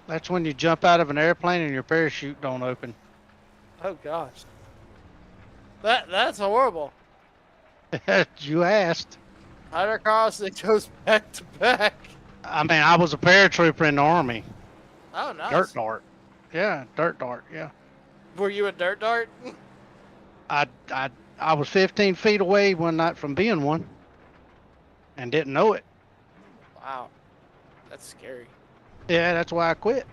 That's when you jump out of an airplane and your parachute don't open. Oh, gosh. That's horrible. You asked. Hunter Carlson goes back-to-back. I mean, I was a paratrooper in the Army. Oh, nice. Dirt dart. Yeah, dirt dart, yeah. Were you a dirt dart? I was 15 feet away one night from being one and didn't know it. Wow. That's scary. Yeah, that's why I quit.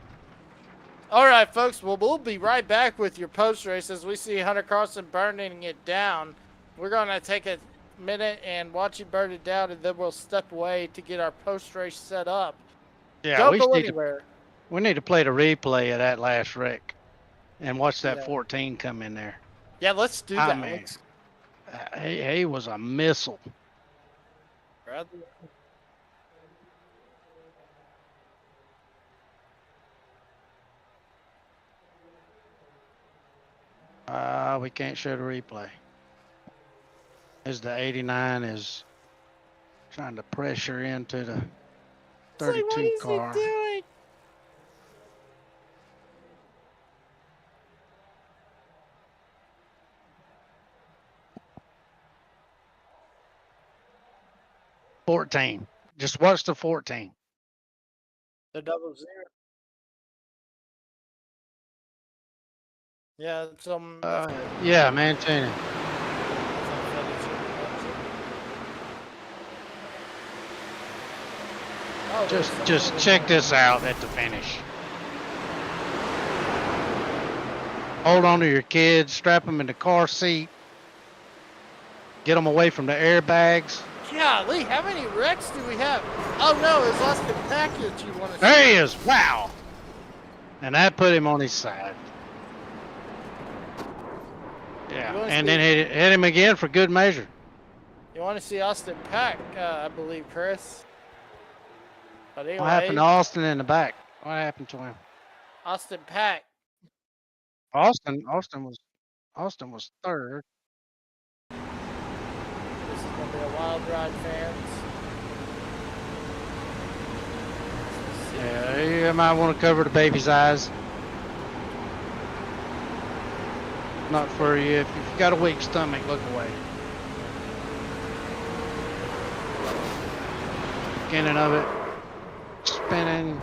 All right, folks. Well, we'll be right back with your post-race as we see Hunter Carlson burning it down. We're going to take a minute and watch you burn it down, and then we'll step away to get our post-race set up. Yeah, Don't we go need to, anywhere. we need to play the replay of that last wreck and watch that Yeah. 14 come in there. Yeah, let's do I that. mean, Let's He was a missile. grab We can't show the replay. As the 89 is trying to pressure into the 32 what is car. he doing? $14. Just watch the 14. The 00. Yeah, it's Yeah, Mancini. Oh, Just check this out at the finish. Hold on to your kids, strap them in the car seat, get them away from the airbags. Golly, how many wrecks do we have? Oh no, it's Austin Package you want to There he is! Wow! And that put him on his side. Yeah, and then hit him again for good measure. You want to see Austin Pack, I believe, Chris. But anyway, What happened to Austin in the back? What happened to him? Austin Pack. Austin was third. This is going to be a wild ride, fans. Yeah, you might want to cover the baby's eyes. Not for you. If you've got a weak stomach, look away. Beginning of it. Spinning.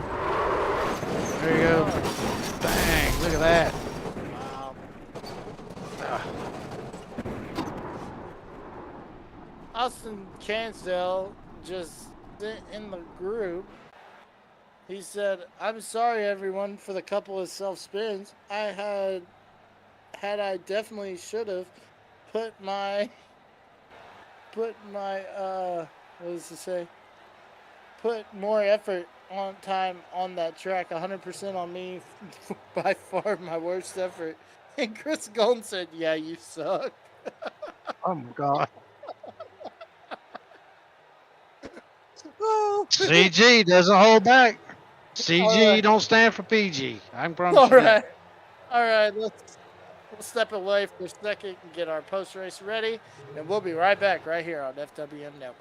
There you go. Bang. Look at that. Wow. Austin Cansdale just sent in the group. He said, "I'm sorry, everyone, for the couple of self-spins. I definitely should have put my, what does it say? Put more effort on time on that track. 100% on me. By far my worst effort." And Chris Golden said, "Yeah, you suck." Oh my God. Oh. CG doesn't hold back. CG All right. don't stand for PG. I can promise All you that. right. All right. We'll step away for a second and get our post race ready, and we'll be right back right here on FWM Network.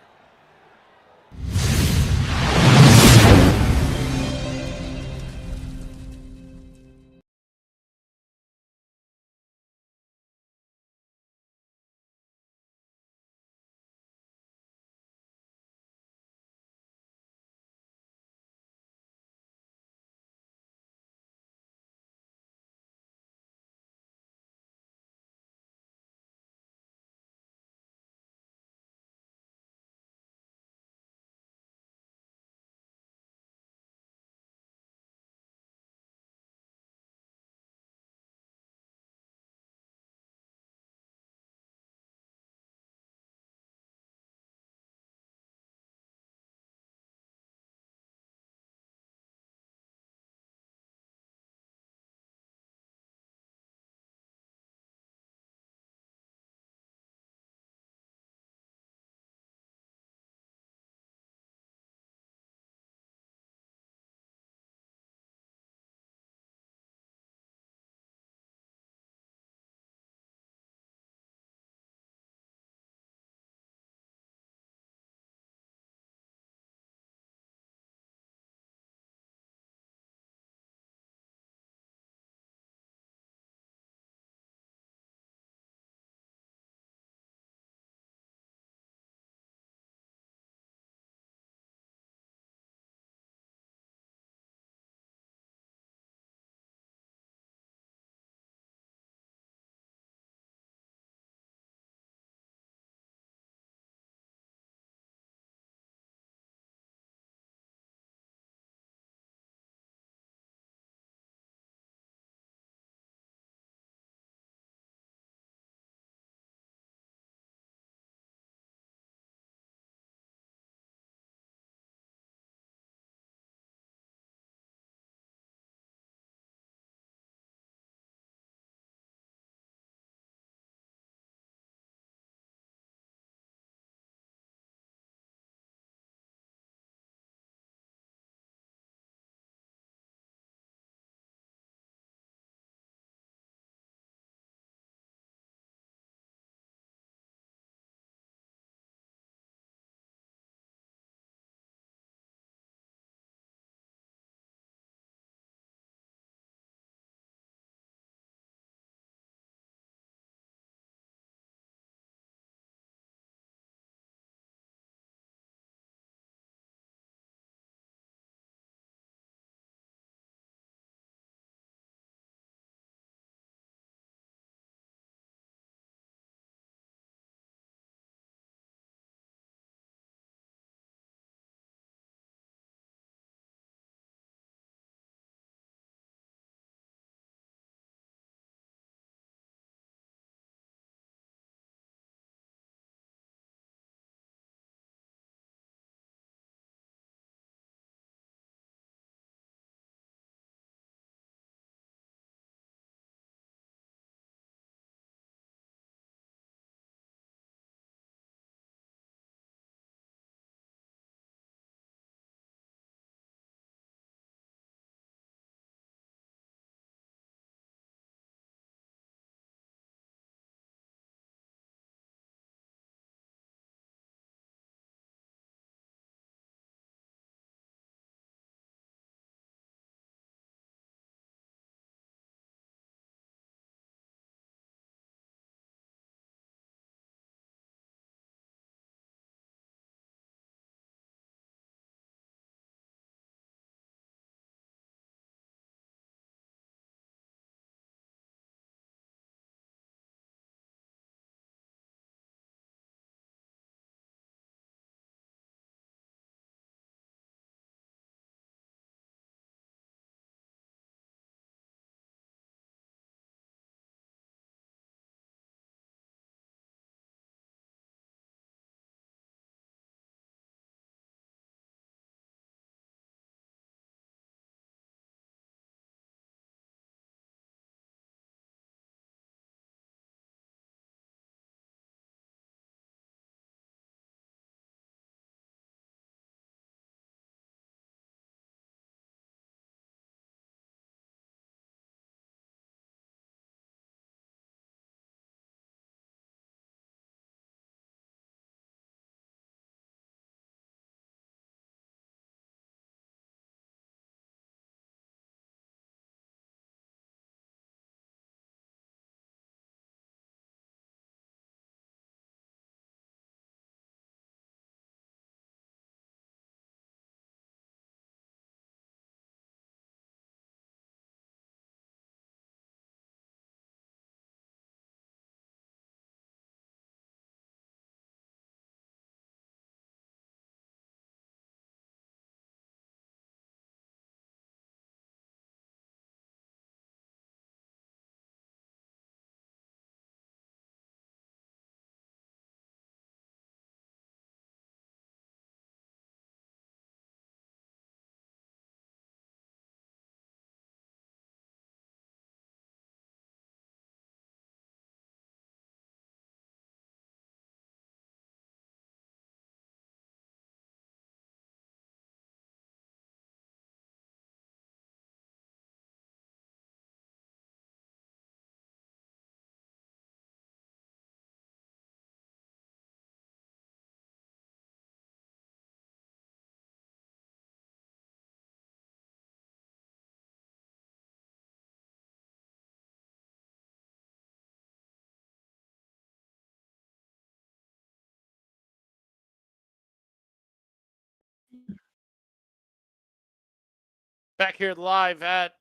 Back here live at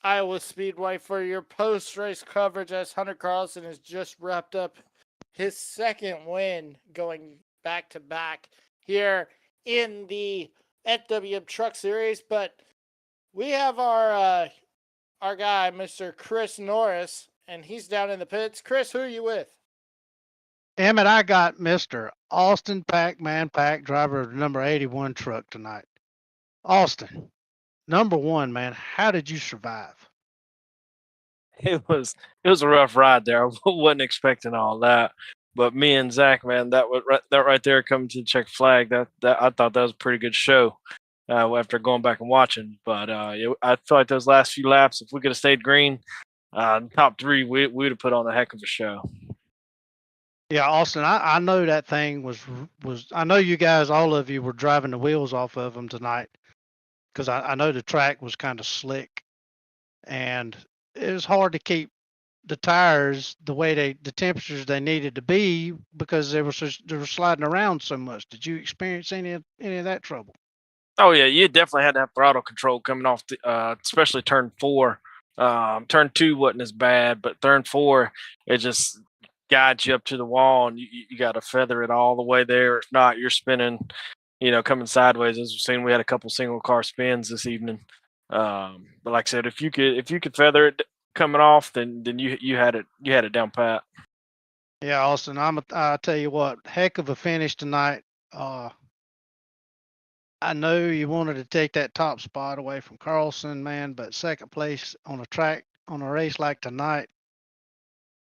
Iowa Speedway for your post-race coverage as Hunter Carlson has just wrapped up his second win going back-to-back here in the FWM Truck Series. But we have our guy, Mr. Chris Norris, and he's down in the pits. Chris, who are you with? Emmett, I got Mr. Austin Pac-Man Pack, driver of the number 81 truck tonight. Austin, number one, man, how did you survive? It was a rough ride there. I wasn't expecting all that, but me and Zach, man, that right there coming to the check flag. That I thought that was a pretty good show. After going back and watching, but I feel like those last few laps, if we could have stayed green, top three, we would have put on a heck of a show. Yeah, Austin, I know that thing was. I know you guys, all of you, were driving the wheels off of them tonight, because I know the track was kind of slick, and it was hard to keep the tires the temperatures they needed to be, because they were sliding around so much. Did you experience any of that trouble? Oh yeah, you definitely had to have throttle control coming off especially turn 4. Turn 2 wasn't as bad, but turn 4, it just guides you up to the wall, and you got to feather it all the way there. If not, you're spinning, coming sideways. As we've seen, we had a couple single car spins this evening. But like I said, if you could feather it coming off, then you had it down pat. Yeah, Austin, I tell you what, heck of a finish tonight. I know you wanted to take that top spot away from Carlson, man, but second place on a race like tonight,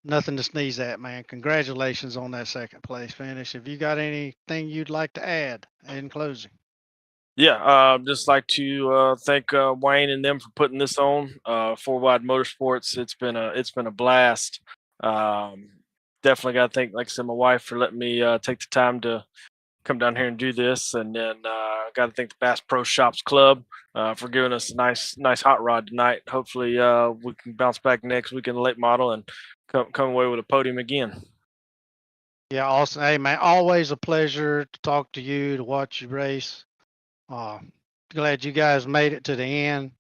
nothing to sneeze at, man. Congratulations on that second place finish. Have you got anything you'd like to add in closing? Yeah, just like to thank Wayne and them for putting this on. 4Wide Motorsports, it's been a blast. Definitely got to thank, like I said, my wife for letting me take the time to come down here and do this, and then got to thank the Bass Pro Shops Club for giving us a nice hot rod tonight. Hopefully, we can bounce back next week in the late model and come away with a podium again. Yeah, Austin, hey man, always a pleasure to talk to you, to watch you race. Glad you guys made it to the end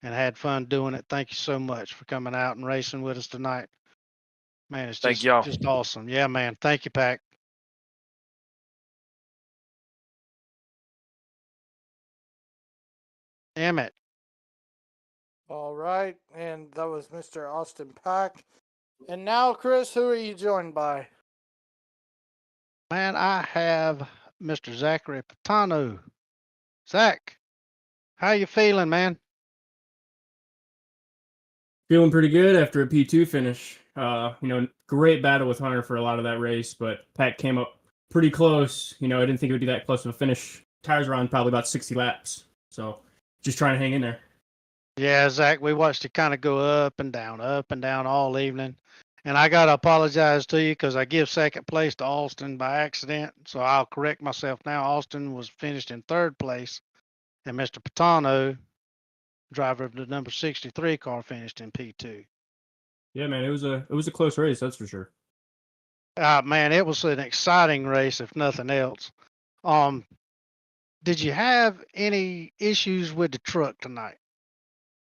and had fun doing it. Thank you so much for coming out and racing with us tonight. Man, it's Thank y'all. just awesome. Yeah, man. Thank you, Pac. Emmett. All right, and that was Mr. Austin Pack. And now, Chris, who are you joined by? Man, I have Mr. Zachary Patano. Zach, how you feeling, man? Feeling pretty good after a P2 finish. Great battle with Hunter for a lot of that race, but Pat came up pretty close. I didn't think it would be that close of a finish. Tires were on probably about 60 laps, so just trying to hang in there. Yeah, Zach, we watched it kind of go up and down all evening. And I got to apologize to you because I give second place to Austin by accident. So I'll correct myself now. Austin was finished in third place, and Mr. Patano, driver of the number 63 car, finished in P2. Yeah, man, it was a close race, that's for sure. Man, it was an exciting race, if nothing else. Did you have any issues with the truck tonight?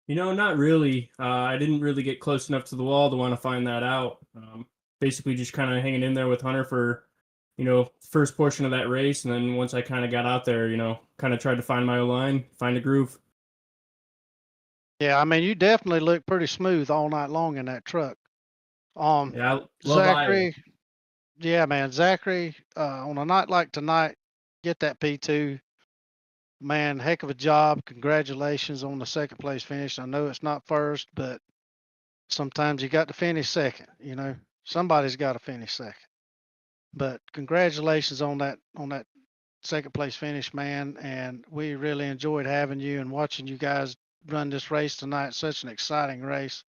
Not really. I didn't really get close enough to the wall to want to find that out. Basically just kind of hanging in there with Hunter for, first portion of that race. And then once I kind of got out there, kind of tried to find my own line, find a groove. Yeah, I mean, you definitely look pretty smooth all night long in that truck. Yeah, I love Zachary, Iowa. yeah, man, Zachary, on a night like tonight, get that P2. Man, heck of a job. Congratulations on the second place finish. I know it's not first, but sometimes you got to finish second, Somebody's got to finish second. But congratulations on that second place finish, man. And we really enjoyed having you and watching you guys run this race tonight. Such an exciting race.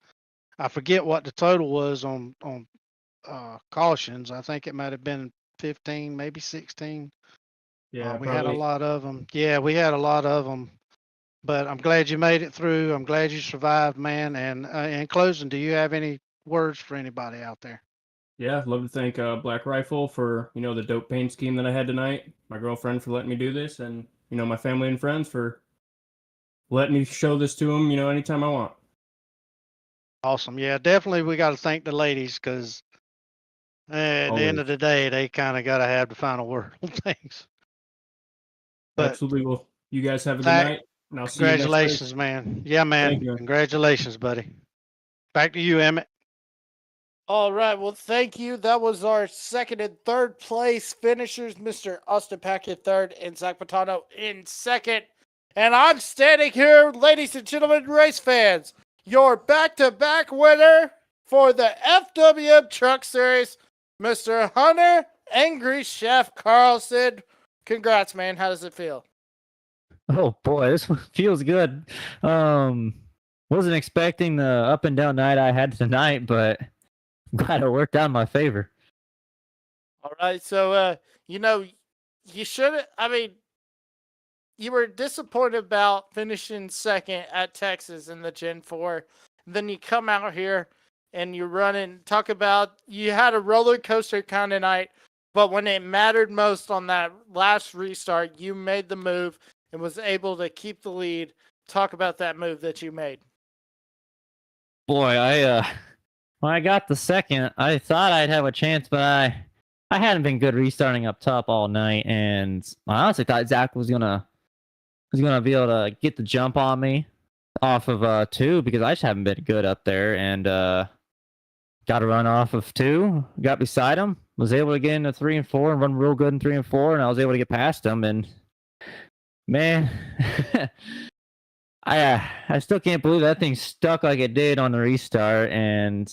I forget what the total was on cautions. I think it might have been 15, maybe 16. Yeah, we had a lot of them. Yeah, we had a lot of them. But I'm glad you made it through. I'm glad you survived, man. And in closing, do you have any words for anybody out there? Yeah, I'd love to thank Black Rifle for, the dope paint scheme that I had tonight. My girlfriend for letting me do this. And, my family and friends for letting me show this to them, anytime I want. Awesome. Yeah, definitely we got to thank the ladies because at the end Always. of the day, they kind of got to have the final word on things. But Absolutely. Well, you guys have a good Zach, night, and I'll see you next congratulations, race. man. Yeah, Thank man. you, man. Congratulations, buddy. Back to you, Emmett. All right. Well, thank you. That was our second and third place finishers, Mr. Austin Pack in third and Zach Patano in second. And I'm standing here, ladies and gentlemen, race fans, your back-to-back winner for the FWM Truck Series, Mr. Hunter Angry Chef Carlson. Congrats, man. How does it feel? Oh boy, this one feels good. Wasn't expecting the up and down night I had tonight, but glad it worked out in my favor. All right. So, you should, I mean, you were disappointed about finishing second at Texas in the Gen 4. Then you come out here and you're running, talk about you had a roller coaster kind of night, but when it mattered most on that last restart, you made the move and was able to keep the lead. Talk about that move that you made. Boy, when I got the second, I thought I'd have a chance, but I hadn't been good restarting up top all night, and I honestly thought Zach was gonna be able to get the jump on me off of 2 because I just haven't been good up there, and got a run off of 2, got beside him, was able to get into 3 and 4 and run real good in 3 and 4, and I was able to get past him. And man, I still can't believe that thing stuck like it did on the restart. And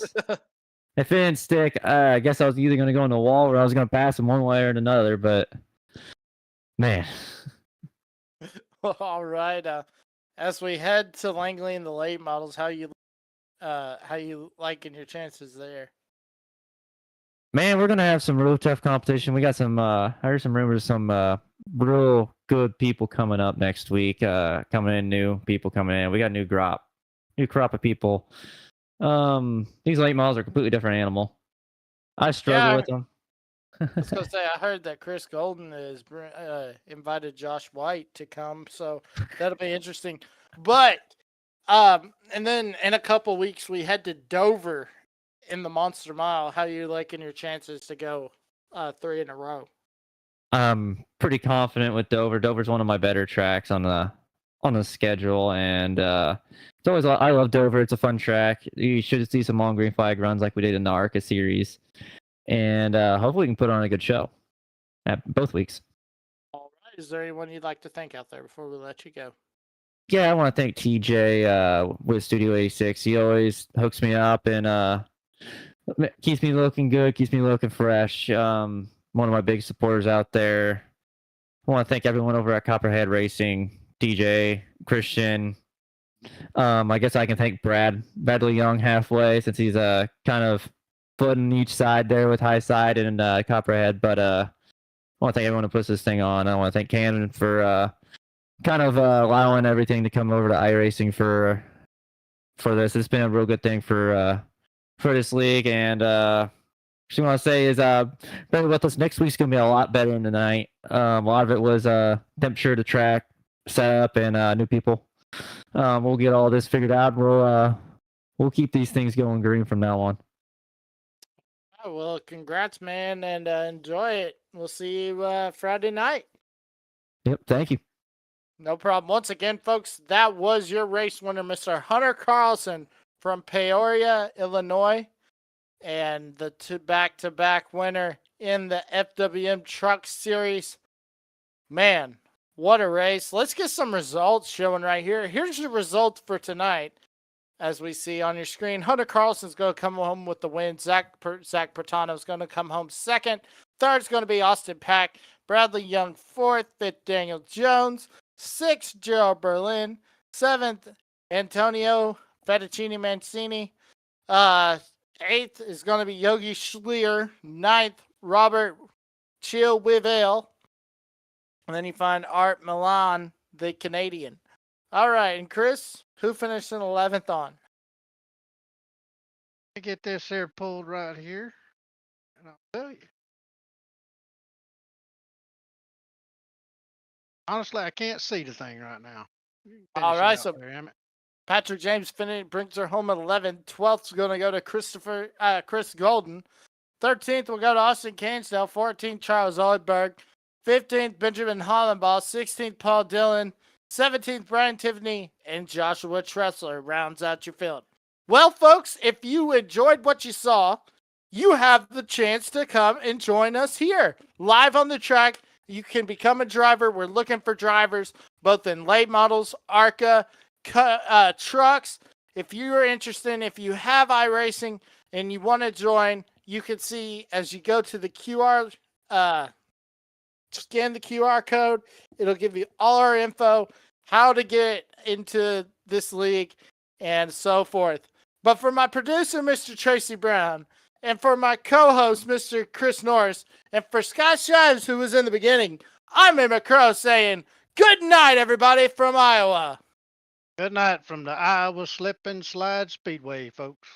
if it didn't stick, I guess I was either going to go in the wall or I was going to pass him one way or another. But man, All right. As we head to Langley in the late models, how you liking your chances there? man, we're gonna have some real tough competition. We got some. I heard some rumors, some real good people coming up next week. Coming in, new people coming in. We got new crop of people. These late models are a completely different animal. I struggle with them. I was gonna say I heard that Chris Golden is invited Josh White to come, so that'll be interesting. But and then in a couple weeks we head to Dover in the Monster Mile. How you liking your chances to go 3 in a row? I'm pretty confident with Dover. Dover's one of my better tracks on the schedule, and it's always I love Dover. It's a fun track. You should see some long green flag runs like we did in the ARCA series, and hopefully we can put on a good show at both weeks. All right. Is there anyone you'd like to thank out there before we let you go? Yeah, I want to thank TJ with Studio 86. He always hooks me up and keeps me looking good, keeps me looking fresh. One of my big supporters out there. I want to thank everyone over at Copperhead Racing, DJ, Christian. I guess I can thank Bradley Young halfway since he's kind of footing each side there with High Side and Copperhead. But I want to thank everyone who puts this thing on. I want to thank Cannon for kind of allowing everything to come over to iRacing for this. It's been a real good thing for this league, and what I want to say is bear with us. Next week's gonna be a lot better than tonight. A lot of it was temperature to track, setup, and new people. We'll get all this figured out. We'll keep these things going green from now on. Oh, well, congrats, man, and enjoy it. We'll see you Friday night. Yep, thank you. No problem. Once again, folks, that was your race winner, Mr. Hunter Carlson from Peoria, Illinois, and the back-to-back winner in the FWM Truck Series. Man, what a race. Let's get some results showing right here. Here's your results for tonight. As we see on your screen, Hunter Carlson's going to come home with the win. Zach Bertano's going to come home second. Third's going to be Austin Pack. Bradley Young fourth. Fifth, Daniel Jones. Sixth, Gerald Berlin. Seventh, Antonio Fettuccine Mancini. Eighth is going to be Yogi Schleer. Ninth, Robert Chill Wivale. And then you find Art Milan, the Canadian. All right, and Chris, who finished in 11th on? I get this here pulled right here, and I'll tell you. Honestly, I can't see the thing right now. All Finish it right, out so there, Emmett. Patrick James brings her home at 11. 12th's going to go to Chris Golden. 13th will go to Austin Cansdale. 14th, Charles Oldberg. 15th, Benjamin Hollenball. 16th, Paul Dillon. 17th, Brian Tiffany. And Joshua Tressler rounds out your field. Well, folks, if you enjoyed what you saw, you have the chance to come and join us here live on the track. You can become a driver. We're looking for drivers, both in late models, ARCA, trucks. If you are interested, if you have iRacing and you want to join, you can see as you go to the QR, scan the QR code. It'll give you all our info, how to get into this league, and so forth. But for my producer, Mr. Tracy Brown, and for my co-host, Mr. Chris Norris, and for Scott Shives, who was in the beginning, I'm Emmett Crow saying good night, everybody, from Iowa. Good night from the Iowa Slip and Slide Speedway, folks.